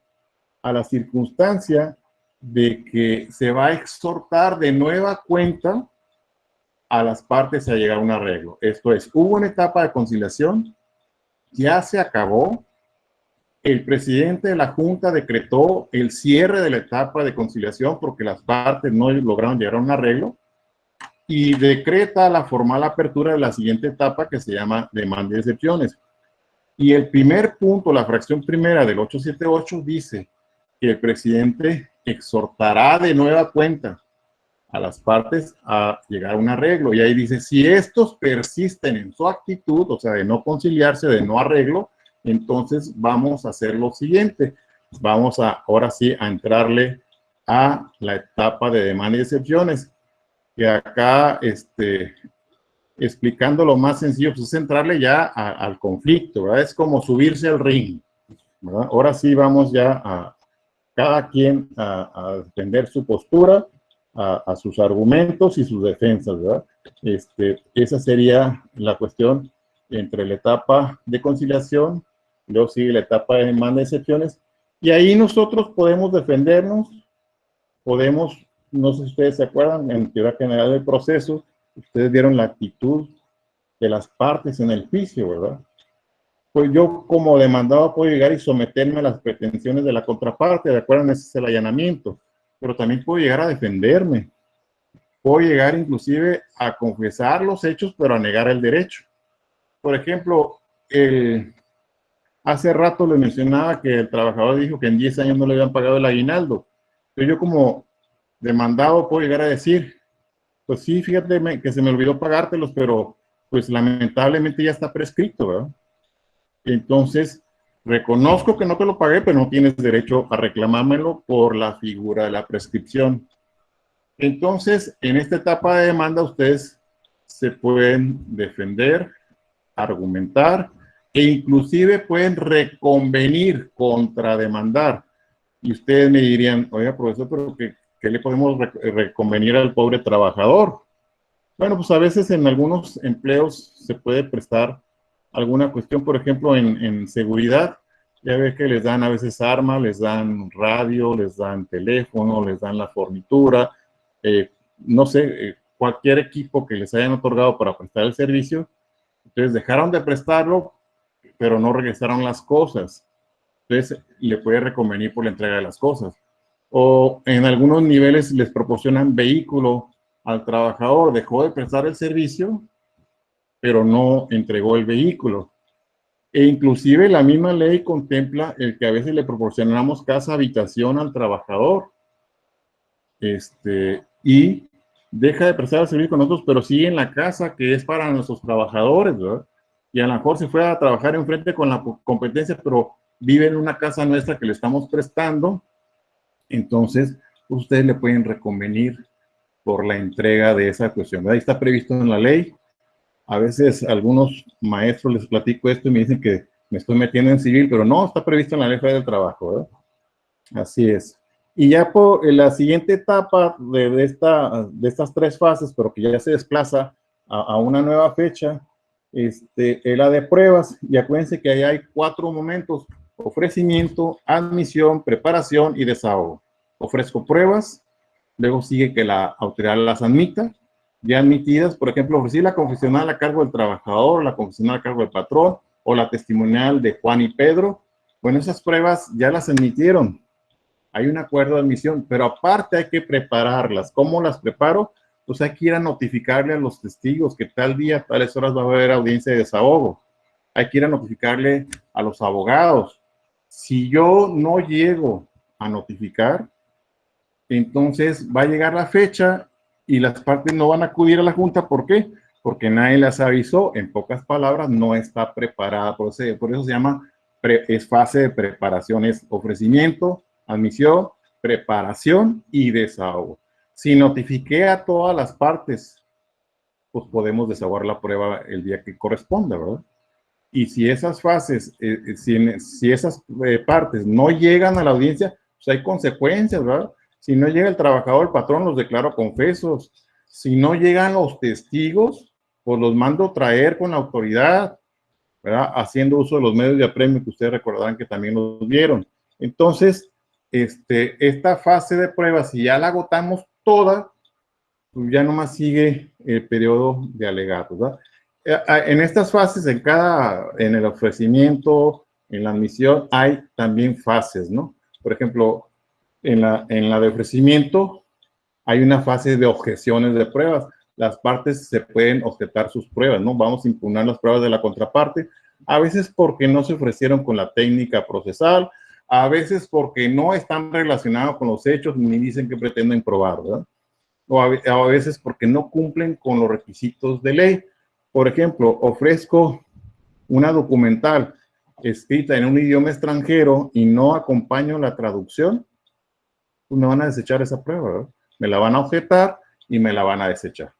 a la circunstancia de que se va a exhortar de nueva cuenta a las partes a llegar a un arreglo. Esto es, hubo una etapa de conciliación, ya se acabó, el presidente de la Junta decretó el cierre de la etapa de conciliación porque las partes no lograron llegar a un arreglo, y decreta la formal apertura de la siguiente etapa, que se llama demanda y excepciones. Y el primer punto, la fracción primera del 878, dice que el presidente exhortará de nueva cuenta a las partes a llegar a un arreglo. Y ahí dice, si estos persisten en su actitud, o sea, de no conciliarse, de no arreglo, entonces vamos a hacer lo siguiente. Ahora sí, a entrarle a la etapa de demanda y excepciones. que acá, explicando lo más sencillo, pues es entrarle ya al conflicto, ¿verdad? Es como subirse al ring, ¿verdad? Ahora sí vamos ya a cada quien a defender su postura, a sus argumentos y sus defensas, ¿verdad? Esa sería la cuestión entre la etapa de conciliación, luego sigue la etapa de demanda de excepciones, y ahí nosotros podemos defendernos, podemos, no sé si ustedes se acuerdan, en teoría general del proceso, ustedes vieron la actitud de las partes en el juicio, ¿verdad? Pues yo como demandado puedo llegar y someterme a las pretensiones de la contraparte, ¿de acuerdo? Ese es el allanamiento, pero también puedo llegar a defenderme, puedo llegar inclusive a confesar los hechos, pero a negar el derecho. Por ejemplo, hace rato le mencionaba que el trabajador dijo que en 10 años no le habían pagado el aguinaldo. Entonces yo como demandado puedo llegar a decir, pues sí, fíjate que se me olvidó pagártelos, pero pues lamentablemente ya está prescrito, ¿verdad? Entonces, reconozco que no te lo pagué, pero no tienes derecho a reclamármelo por la figura de la prescripción. Entonces, en esta etapa de demanda, ustedes se pueden defender, argumentar e inclusive pueden reconvenir, contrademandar. Y ustedes me dirían, oiga, profesor, pero ¿qué le podemos reconvenir al pobre trabajador? Bueno, pues a veces en algunos empleos se puede prestar alguna cuestión, por ejemplo, en seguridad. Ya ve que les dan a veces armas, les dan radio, les dan teléfono, les dan la fornitura, no sé, cualquier equipo que les hayan otorgado para prestar el servicio. Entonces dejaron de prestarlo, pero no regresaron las cosas. Entonces le puede reconvenir por la entrega de las cosas. O en algunos niveles les proporcionan vehículo al trabajador, dejó de prestar el servicio, pero no entregó el vehículo. E inclusive la misma ley contempla el que a veces le proporcionamos casa habitación al trabajador, y deja de prestar el servicio con nosotros, pero sigue en la casa que es para nuestros trabajadores, ¿verdad? Y a lo mejor se fue a trabajar enfrente con la competencia, pero vive en una casa nuestra que le estamos prestando, entonces ustedes le pueden reconvenir por la entrega de esa cuestión. Ahí está previsto en la ley. A veces algunos maestros les platico esto y me dicen que me estoy metiendo en civil, pero no, está previsto en la ley federal del trabajo, ¿verdad? Así es. Y ya por la siguiente etapa de estas tres fases, pero que ya se desplaza a una nueva fecha, es la de pruebas. Y acuérdense que ahí hay 4 momentos: ofrecimiento, admisión, preparación y desahogo. Ofrezco pruebas, luego sigue que la autoridad las admita. Ya admitidas, por ejemplo, ofrecí la confesional a cargo del trabajador, la confesional a cargo del patrón, o la testimonial de Juan y Pedro. Bueno, esas pruebas ya las admitieron. Hay un acuerdo de admisión, pero aparte hay que prepararlas. ¿Cómo las preparo? Pues hay que ir a notificarle a los testigos que tal día, tales horas va a haber audiencia de desahogo. Hay que ir a notificarle a los abogados. Si yo no llego a notificar, entonces va a llegar la fecha y las partes no van a acudir a la junta. ¿Por qué? Porque nadie las avisó. En pocas palabras, no está preparada. Por eso se llama, es fase de preparación, es ofrecimiento, admisión, preparación y desahogo. Si notifiqué a todas las partes, pues podemos desahogar la prueba el día que corresponda, ¿verdad? Y si esas fases, si esas partes no llegan a la audiencia, pues hay consecuencias, ¿verdad? Si no llega el trabajador, el patrón los declaro confesos. Si no llegan los testigos, pues los mando traer con la autoridad, ¿verdad? Haciendo uso de los medios de apremio que ustedes recordarán que también los vieron. Entonces, esta fase de pruebas, si ya la agotamos toda, pues ya nomás sigue el periodo de alegatos, ¿verdad? En estas fases, en el ofrecimiento, en la admisión, hay también fases, ¿no? Por ejemplo, en la de ofrecimiento hay una fase de objeciones de pruebas. Las partes se pueden objetar sus pruebas, ¿no? Vamos a impugnar las pruebas de la contraparte, a veces porque no se ofrecieron con la técnica procesal, a veces porque no están relacionados con los hechos ni dicen que pretenden probar, ¿verdad? O a veces porque no cumplen con los requisitos de ley. Por ejemplo, ofrezco una documental escrita en un idioma extranjero y no acompaño la traducción, pues me van a desechar esa prueba, ¿verdad? Me la van a objetar y me la van a desechar.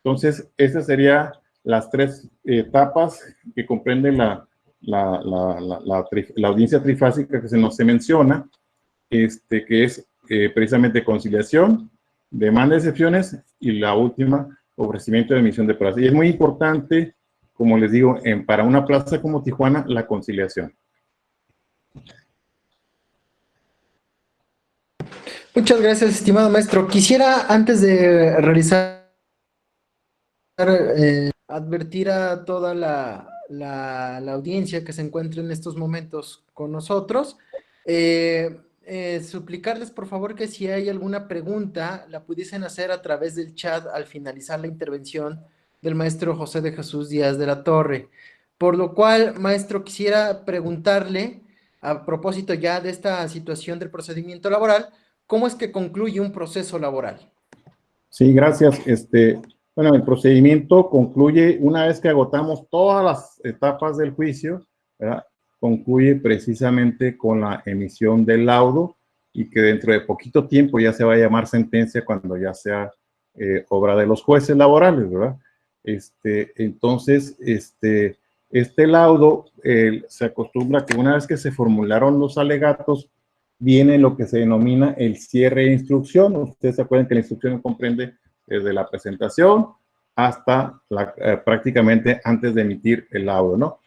Entonces, esas serían las tres etapas que comprenden la audiencia trifásica que se menciona, que es precisamente conciliación, demanda de excepciones y la última, ofrecimiento de emisión de pruebas. Y es muy importante, como les digo, para una plaza como Tijuana, la conciliación. Muchas gracias, estimado maestro. Quisiera, antes de realizar, advertir a toda la audiencia que se encuentra en estos momentos con nosotros, suplicarles por favor que si hay alguna pregunta la pudiesen hacer a través del chat al finalizar la intervención del maestro José de Jesús Díaz de la Torre. Por lo cual, maestro, quisiera preguntarle, a propósito ya de esta situación del procedimiento laboral, ¿cómo es que concluye un proceso laboral? Sí, gracias. Bueno, el procedimiento concluye una vez que agotamos todas las etapas del juicio, ¿verdad? Concluye precisamente con la emisión del laudo y que dentro de poquito tiempo ya se va a llamar sentencia cuando ya sea obra de los jueces laborales, ¿verdad? Entonces, este laudo se acostumbra que una vez que se formularon los alegatos, viene lo que se denomina el cierre de instrucción. Ustedes se acuerdan que la instrucción comprende desde la presentación hasta prácticamente antes de emitir el laudo, ¿no?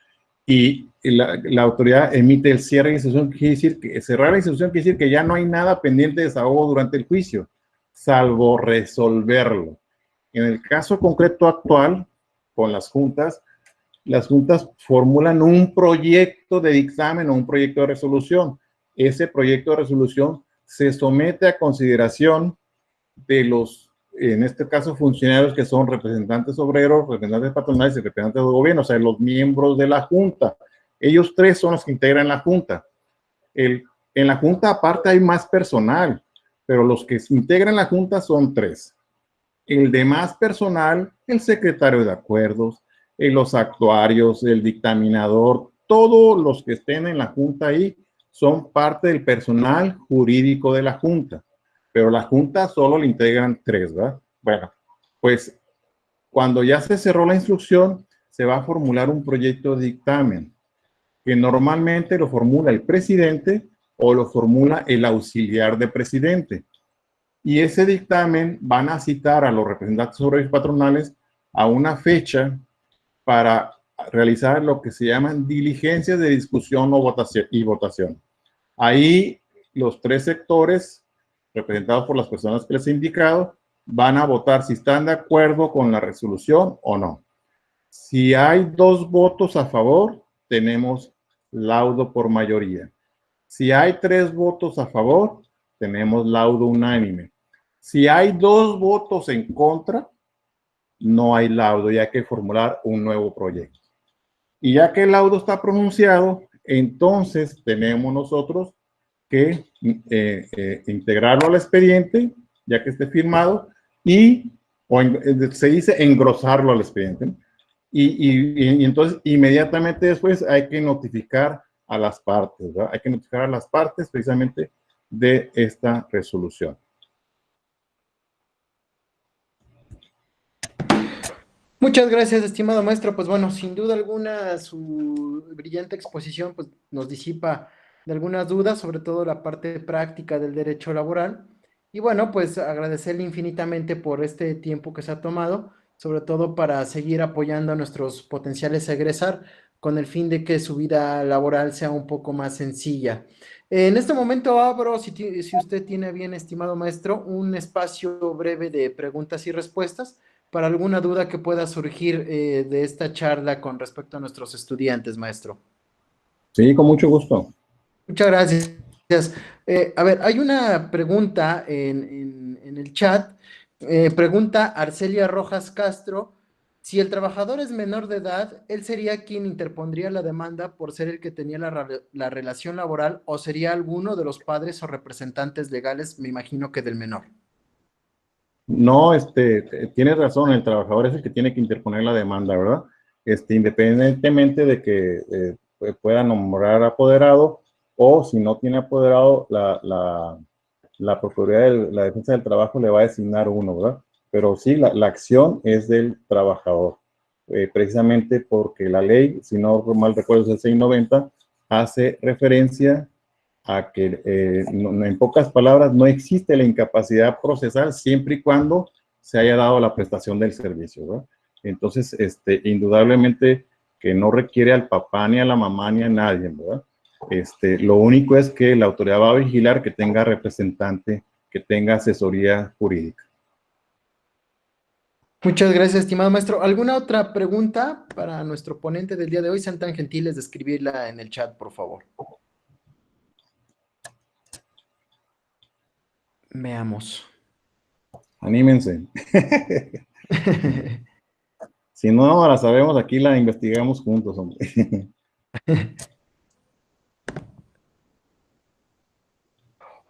Y la autoridad emite el cierre de instrucción, quiere decir que cerrar la instrucción quiere decir que ya no hay nada pendiente de desahogo durante el juicio, salvo resolverlo. En el caso concreto actual, con las juntas formulan un proyecto de dictamen o un proyecto de resolución. Ese proyecto de resolución se somete a consideración de los, en este caso, funcionarios que son representantes obreros, representantes patronales y representantes del gobierno, o sea, los miembros de la Junta. Ellos tres son los que integran la Junta. En la Junta, aparte, hay más personal, pero los que integran la Junta son tres. El demás personal, el secretario de acuerdos, los actuarios, el dictaminador, todos los que estén en la Junta ahí, son parte del personal jurídico de la Junta, pero la Junta solo le integran tres, ¿verdad? Bueno, pues cuando ya se cerró la instrucción, se va a formular un proyecto de dictamen, que normalmente lo formula el presidente o lo formula el auxiliar de presidente. Y ese dictamen van a citar a los representantes obreros patronales a una fecha para realizar lo que se llaman diligencias de discusión o votación. Ahí los tres sectores, representados por las personas que les he indicado, van a votar si están de acuerdo con la resolución o no. Si hay 2 votos a favor, tenemos laudo por mayoría. Si hay 3 votos a favor, tenemos laudo unánime. Si hay 2 votos en contra, no hay laudo y hay que formular un nuevo proyecto. Y ya que el laudo está pronunciado, entonces tenemos nosotros que integrarlo al expediente, ya que esté firmado, se dice engrosarlo al expediente. Y entonces inmediatamente después hay que notificar a las partes, ¿verdad? Hay que notificar a las partes precisamente de esta resolución. Muchas gracias, estimado maestro. Pues bueno, sin duda alguna su brillante exposición pues, nos disipa de algunas dudas, sobre todo la parte práctica del derecho laboral. Y bueno, pues agradecerle infinitamente por este tiempo que se ha tomado, sobre todo para seguir apoyando a nuestros potenciales a egresar con el fin de que su vida laboral sea un poco más sencilla. En este momento abro, si usted tiene bien, estimado maestro, un espacio breve de preguntas y respuestas para alguna duda que pueda surgir de esta charla con respecto a nuestros estudiantes, maestro. Sí, con mucho gusto. Muchas gracias. A ver, hay una pregunta en el chat. Pregunta Arcelia Rojas Castro, si el trabajador es menor de edad, ¿él sería quien interpondría la demanda por ser el que tenía la relación laboral o sería alguno de los padres o representantes legales, me imagino que del menor? No, tienes razón, el trabajador es el que tiene que interponer la demanda, ¿verdad? Independientemente de que pueda nombrar apoderado o si no tiene apoderado, la Procuraduría de la Defensa del Trabajo le va a designar uno, ¿verdad? Pero sí, la acción es del trabajador, precisamente porque la ley, si no mal recuerdo, es el 690, hace referencia a que, en pocas palabras, no existe la incapacidad procesal siempre y cuando se haya dado la prestación del servicio, ¿verdad? Entonces, indudablemente que no requiere al papá, ni a la mamá, ni a nadie, ¿verdad? Lo único es que la autoridad va a vigilar que tenga representante, que tenga asesoría jurídica. Muchas gracias, estimado maestro. ¿Alguna otra pregunta para nuestro ponente del día de hoy? Sean tan gentiles de escribirla en el chat, por favor. Veamos. Anímense. Si no la sabemos, aquí la investigamos juntos, hombre.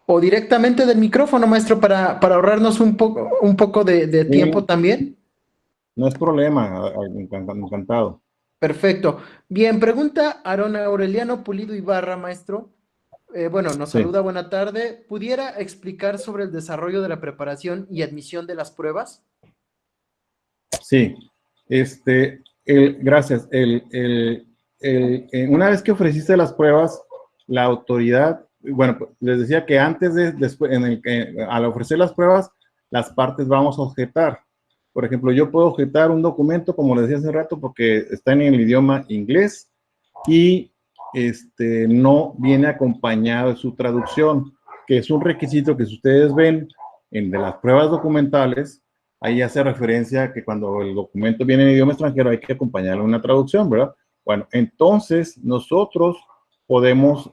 O directamente del micrófono, maestro, para ahorrarnos un poco de Sí, tiempo también. no es problema, encantado. Perfecto. Bien, pregunta Aarón Aureliano Pulido Ibarra, maestro. Bueno, nos Sí, saluda, buena tarde. ¿Pudiera explicar sobre el desarrollo de la preparación y admisión de las pruebas? sí. Gracias. Una vez que ofreciste las pruebas, la autoridad, bueno, pues, les decía que antes después, al ofrecer las pruebas, las partes vamos a objetar. Por ejemplo, yo puedo objetar un documento, como les decía hace rato, porque está en el idioma inglés y no viene acompañado de su traducción, que es un requisito que si ustedes ven de las pruebas documentales, ahí hace referencia a que cuando el documento viene en idioma extranjero hay que acompañarlo en una traducción, ¿verdad? Bueno, entonces nosotros podemos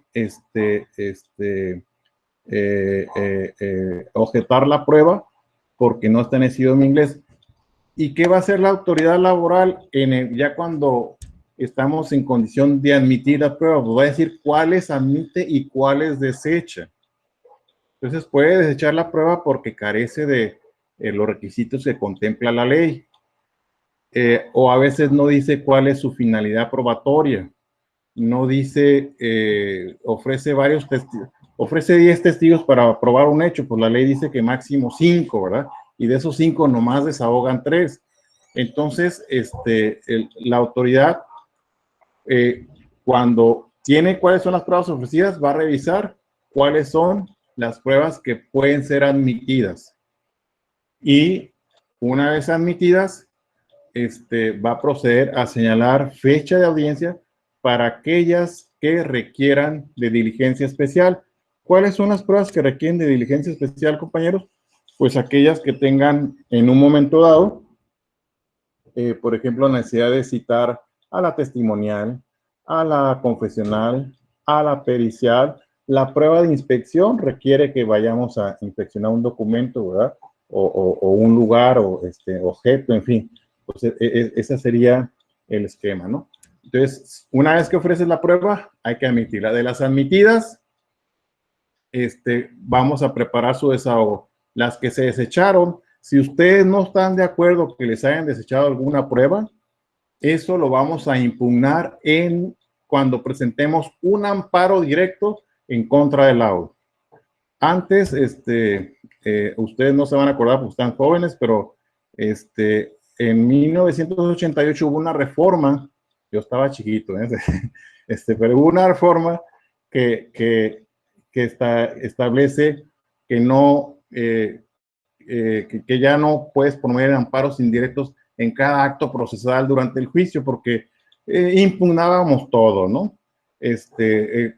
objetar la prueba porque no está en ese idioma inglés. ¿Y qué va a hacer la autoridad laboral ya cuando estamos en condición de admitir la prueba? Pues va a decir cuáles admite y cuáles desecha. Entonces puede desechar la prueba porque carece de los requisitos que contempla la ley. O a veces no dice cuál es su finalidad probatoria. No dice, ofrece varios testigos, ofrece 10 testigos para probar un hecho, pues la ley dice que máximo 5, ¿verdad? Y de esos 5 nomás desahogan 3. Entonces, la autoridad, cuando tiene cuáles son las pruebas ofrecidas, va a revisar cuáles son las pruebas que pueden ser admitidas. Y una vez admitidas, va a proceder a señalar fecha de audiencia para aquellas que requieran de diligencia especial. ¿Cuáles son las pruebas que requieren de diligencia especial, compañeros? Pues aquellas que tengan en un momento dado, por ejemplo, necesidad de citar a la testimonial, a la confesional, a la pericial. La prueba de inspección requiere que vayamos a inspeccionar un documento, ¿verdad? O un lugar, o objeto, en fin. Pues ese sería el esquema, ¿no? Entonces, una vez que ofreces la prueba, hay que admitirla. De las admitidas, vamos a preparar su desahogo. Las que se desecharon, si ustedes no están de acuerdo que les hayan desechado alguna prueba, eso lo vamos a impugnar cuando presentemos un amparo directo en contra del laudo. Antes, ustedes no se van a acordar porque están jóvenes, pero en 1988 hubo una reforma, yo estaba chiquito, pero hubo una reforma que establece que no, que ya no puedes promover amparos indirectos en cada acto procesal durante el juicio porque impugnábamos todo, ¿no?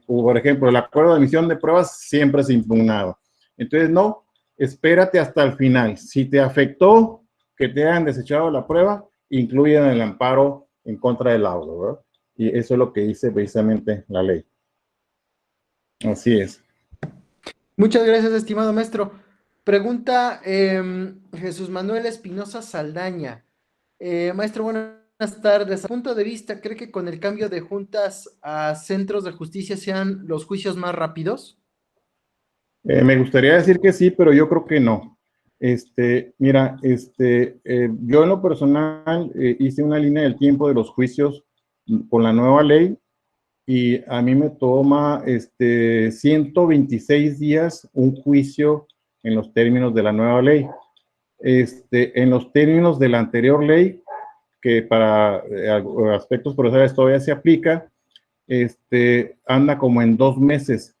Por ejemplo, el acuerdo de admisión de pruebas siempre se impugnaba. Entonces, no, espérate hasta el final. Si te afectó que te hayan desechado la prueba, incluyen el amparo en contra del laudo, ¿verdad? Y eso es lo que dice precisamente la ley. Así es. Muchas gracias, estimado maestro. Pregunta Jesús Manuel Espinosa Saldaña. Maestro, buenas tardes. A punto de vista, ¿cree que con el cambio de juntas a centros de justicia sean los juicios más rápidos? Me gustaría decir que sí, pero yo creo que no. Mira, yo en lo personal hice una línea del tiempo de los juicios con la nueva ley y a mí me toma 126 días un juicio en los términos de la nueva ley. en los términos de la anterior ley, que para aspectos procesales todavía se aplica, anda como en 2 meses.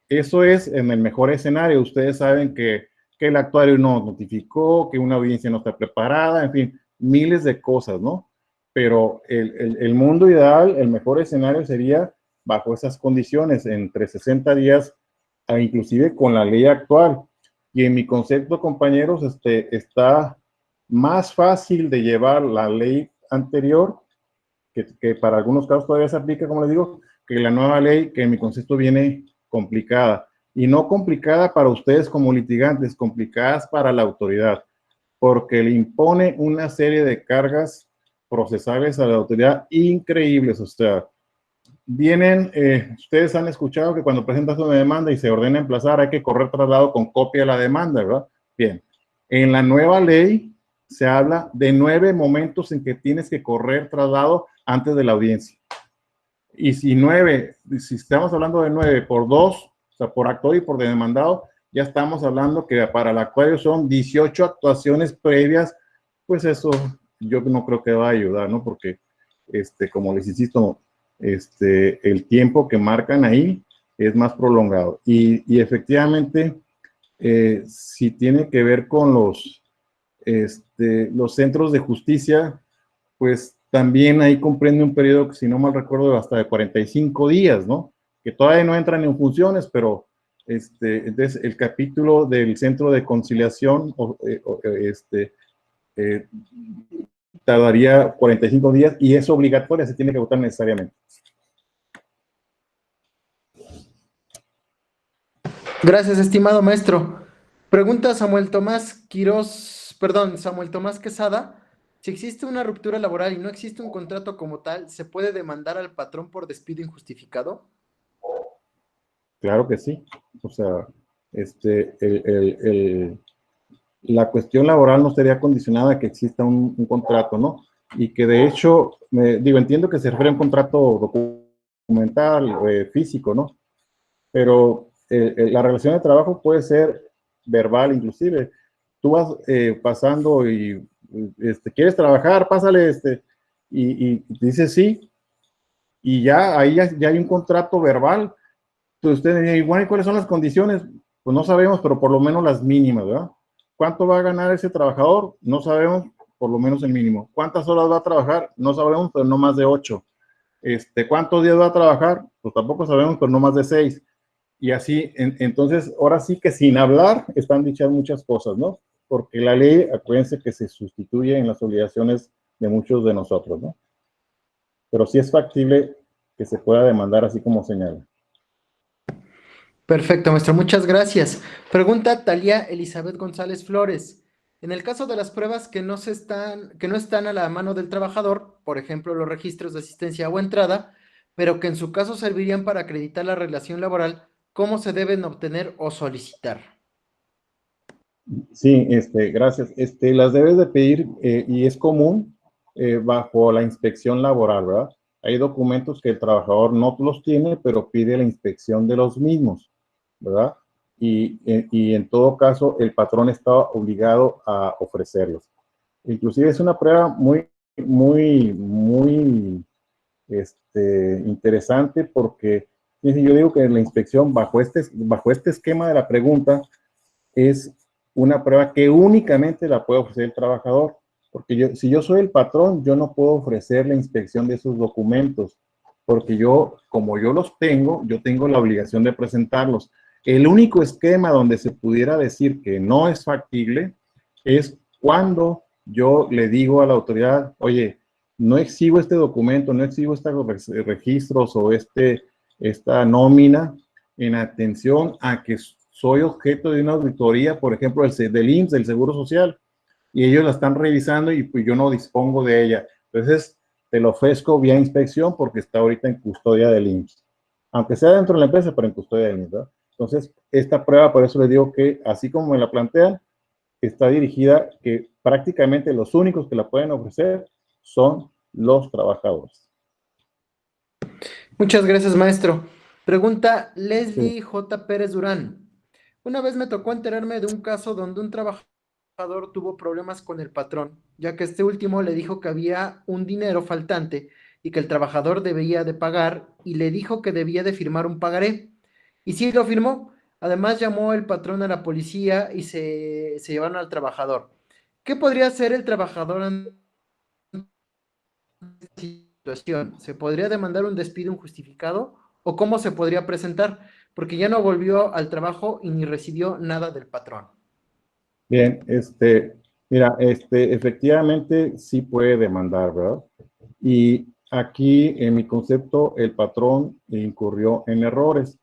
Eso es en el mejor escenario. Ustedes saben que el actuario no notificó, que una audiencia no está preparada, en fin, miles de cosas, ¿no? Pero el mundo ideal, el mejor escenario sería bajo esas condiciones, entre 60 días, inclusive con la ley actual. Y en mi concepto, compañeros, está más fácil de llevar la ley anterior, que para algunos casos todavía se aplica, como les digo, que la nueva ley, que en mi concepto viene complicada. Y no complicada para ustedes como litigantes, complicadas para la autoridad, porque le impone una serie de cargas procesales a la autoridad increíbles. O sea, vienen, ustedes han escuchado que cuando presentas una demanda y se ordena emplazar, hay que correr traslado con copia de la demanda, ¿verdad? Bien, en la nueva ley se habla de 9 momentos en que tienes que correr traslado antes de la audiencia. Y si estamos hablando de 9 por 2, o sea, por actor y por demandado, ya estamos hablando que para el actuario son 18 actuaciones previas. Pues eso yo no creo que va a ayudar, ¿no? Porque, como les insisto, el tiempo que marcan ahí es más prolongado. Y efectivamente, si tiene que ver con los centros de justicia, pues también ahí comprende un periodo que, si no mal recuerdo, hasta de 45 días, ¿no? Que todavía no entran en funciones, pero entonces el capítulo del centro de conciliación eh, tardaría 45 días y es obligatoria, se tiene que votar necesariamente. Gracias, estimado maestro. Pregunta Samuel Tomás Quirós, perdón, Samuel Tomás Quesada. Si existe una ruptura laboral y no existe un contrato como tal, ¿se puede demandar al patrón por despido injustificado? Claro que sí. O sea, la cuestión laboral no sería condicionada a que exista un contrato, ¿no? Y que de hecho, entiendo que se refiere a un contrato documental, físico, ¿no? Pero la relación de trabajo puede ser verbal, inclusive. Tú vas pasando y quieres trabajar, pásale, y dices sí, y ya ahí ya hay un contrato verbal. Entonces usted dice, igual, ¿y cuáles son las condiciones? Pues no sabemos, pero por lo menos las mínimas, ¿verdad? ¿Cuánto va a ganar ese trabajador? No sabemos, por lo menos el mínimo. ¿Cuántas horas va a trabajar? No sabemos, pero no más de 8. ¿Cuántos días va a trabajar? Pues tampoco sabemos, pero no más de 6. Y así, entonces, ahora sí que sin hablar están dichas muchas cosas, ¿no? Porque la ley, acuérdense que se sustituye en las obligaciones de muchos de nosotros, ¿no? Pero sí es factible que se pueda demandar así como señala. Perfecto, maestro, muchas gracias. Pregunta Talía Elizabeth González Flores. En el caso de las pruebas que no están a la mano del trabajador, por ejemplo, los registros de asistencia o entrada, pero que en su caso servirían para acreditar la relación laboral, ¿cómo se deben obtener o solicitar? Sí, gracias. Las debes de pedir y es común bajo la inspección laboral, ¿verdad? Hay documentos que el trabajador no los tiene, pero pide la inspección de los mismos, ¿verdad? Y en todo caso, el patrón está obligado a ofrecerlos. Inclusive es una prueba muy, muy, muy interesante porque yo digo que la inspección bajo este esquema de la pregunta es una prueba que únicamente la puede ofrecer el trabajador, porque si yo soy el patrón, yo no puedo ofrecer la inspección de esos documentos, porque como yo los tengo, yo tengo la obligación de presentarlos. El único esquema donde se pudiera decir que no es factible es cuando yo le digo a la autoridad, oye, no exhibo este documento, no exhibo estos registros o esta nómina en atención a que soy objeto de una auditoría, por ejemplo, del IMSS, del Seguro Social, y ellos la están revisando y pues yo no dispongo de ella. Entonces, te lo ofrezco vía inspección porque está ahorita en custodia del IMSS. Aunque sea dentro de la empresa, pero en custodia del IMSS, ¿verdad? Entonces, esta prueba, por eso les digo que, así como me la plantean, está dirigida que prácticamente los únicos que la pueden ofrecer son los trabajadores. Muchas gracias, maestro. Pregunta Sí. Leslie J. Pérez Durán. Una vez me tocó enterarme de un caso donde un trabajador trabajador tuvo problemas con el patrón, ya que este último le dijo que había un dinero faltante y que el trabajador debía de pagar y le dijo que debía de firmar un pagaré. Y sí lo firmó. Además llamó el patrón a la policía y se llevaron al trabajador. ¿Qué podría hacer el trabajador en esta situación? ¿Se podría demandar un despido injustificado o cómo se podría presentar? Porque ya no volvió al trabajo y ni recibió nada del patrón. Bien, mira, efectivamente sí puede demandar, ¿verdad? Y aquí, en mi concepto, el patrón incurrió en errores.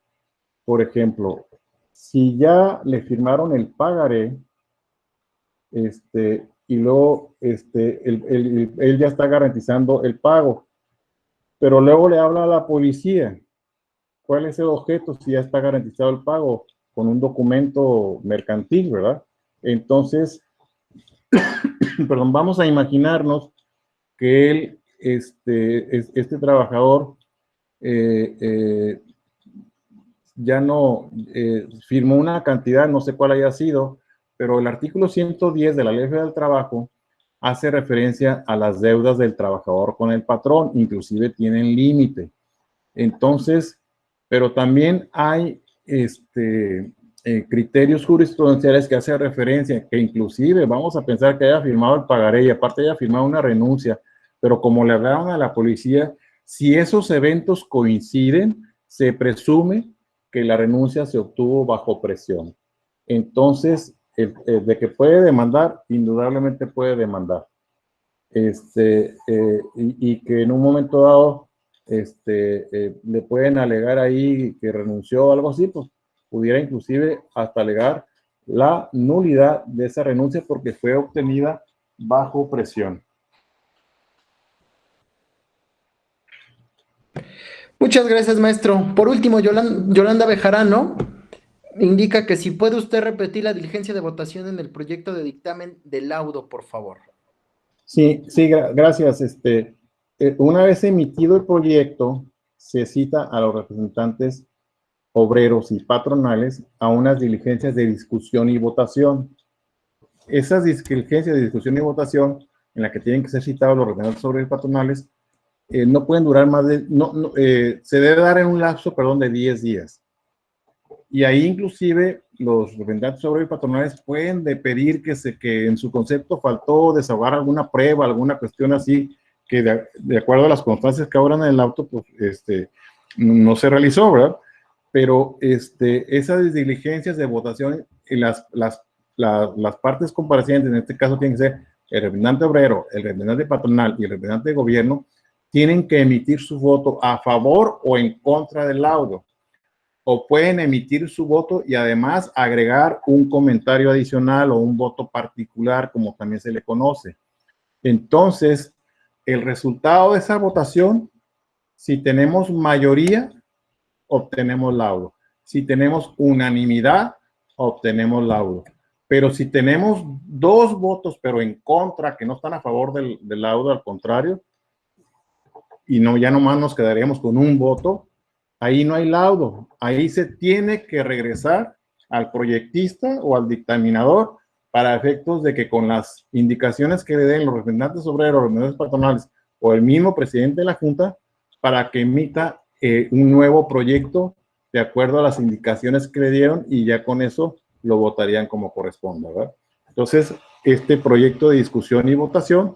Por ejemplo, si ya le firmaron el pagaré, y luego, él ya está garantizando el pago, pero luego le habla a la policía. ¿Cuál es el objeto si ya está garantizado el pago con un documento mercantil, verdad? Entonces, perdón, vamos a imaginarnos que él, este trabajador, eh, eh, ya no firmó una cantidad, no sé cuál haya sido, pero el artículo 110 de la Ley Federal del Trabajo hace referencia a las deudas del trabajador con el patrón, inclusive tienen límite. Entonces, pero también hay criterios jurisprudenciales que hacen referencia, que inclusive vamos a pensar que haya firmado el pagaré y aparte haya firmado una renuncia, pero como le hablaron a la policía, si esos eventos coinciden, se presume que la renuncia se obtuvo bajo presión. Entonces, de que puede demandar, indudablemente puede demandar. Y que en un momento dado le pueden alegar ahí que renunció o algo así, pues pudiera inclusive hasta alegar la nulidad de esa renuncia porque fue obtenida bajo presión. Muchas gracias, maestro. Por último, Yolanda Bejarano indica que si puede usted repetir la diligencia de votación en el proyecto de dictamen del laudo, por favor. Sí, sí, gracias. Una vez emitido el proyecto, se cita a los representantes obreros y patronales a unas diligencias de discusión y votación. Esas diligencias de discusión y votación, en la que tienen que ser citados los representantes obreros y patronales, no pueden durar más de, se debe dar en un lapso, perdón, de 10 días. Y ahí inclusive los representantes obreros y patronales pueden pedir que en su concepto faltó desahogar alguna prueba, alguna cuestión así, que de acuerdo a las constancias que abran en el auto, pues no se realizó, ¿verdad? Pero esas diligencias de votación y las partes comparecientes, en este caso tienen que ser el representante obrero, el representante patronal y el representante de gobierno, tienen que emitir su voto a favor o en contra del laudo. O pueden emitir su voto y además agregar un comentario adicional o un voto particular, como también se le conoce. Entonces, el resultado de esa votación, si tenemos mayoría, obtenemos laudo. Si tenemos unanimidad, obtenemos laudo. Pero si tenemos dos votos, pero en contra, que no están a favor del laudo, al contrario, y ya nomás nos quedaríamos con un voto, ahí no hay laudo. Ahí se tiene que regresar al proyectista o al dictaminador para efectos de que con las indicaciones que le den los representantes obreros, los representantes patronales o el mismo presidente de la Junta, para que emita un nuevo proyecto de acuerdo a las indicaciones que le dieron y ya con eso lo votarían como corresponde, ¿verdad? Entonces, este proyecto de discusión y votación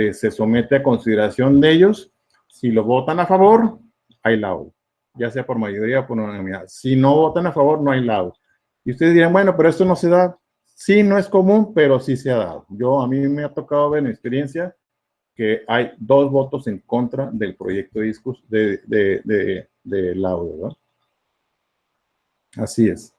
se somete a consideración de ellos. Si lo votan a favor, hay laudo, ya sea por mayoría o por unanimidad. Si no votan a favor, no hay laudo. Y ustedes dirán, bueno, pero esto no se da. Sí, no es común, pero sí se ha dado. A mí me ha tocado ver en experiencia que hay 2 votos en contra del proyecto de laudo, ¿verdad? Así es.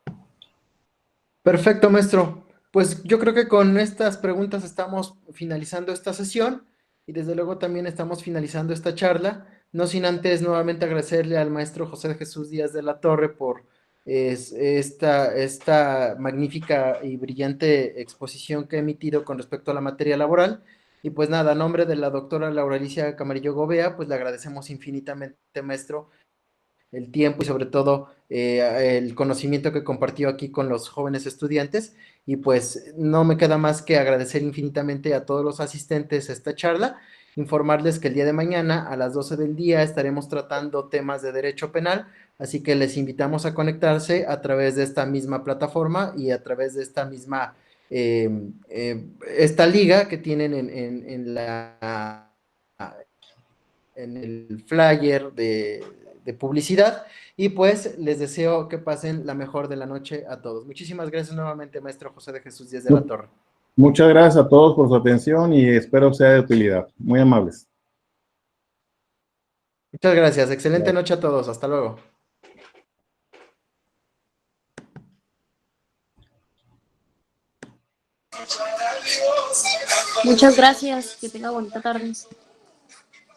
Perfecto, maestro. Pues yo creo que con estas preguntas estamos finalizando esta sesión y desde luego también estamos finalizando esta charla, no sin antes nuevamente agradecerle al maestro José de Jesús Díaz de la Torre por esta magnífica y brillante exposición que ha emitido con respecto a la materia laboral. Y pues nada, a nombre de la doctora Laura Alicia Camarillo Gobea, pues le agradecemos infinitamente, maestro, el tiempo y sobre todo el conocimiento que compartió aquí con los jóvenes estudiantes. Y pues no me queda más que agradecer infinitamente a todos los asistentes a esta charla, informarles que el día de mañana a las 12 del día estaremos tratando temas de derecho penal, así que les invitamos a conectarse a través de esta misma plataforma y a través de esta misma, esta liga que tienen en el flyer de publicidad. Y pues les deseo que pasen la mejor de la noche a todos. Muchísimas gracias nuevamente, maestro José de Jesús Díaz de la Torre. Muchas gracias a todos por su atención y espero sea de utilidad. Muy amables. Muchas gracias. Excelente noche a todos. Hasta luego. Muchas gracias. Que tenga bonita tarde.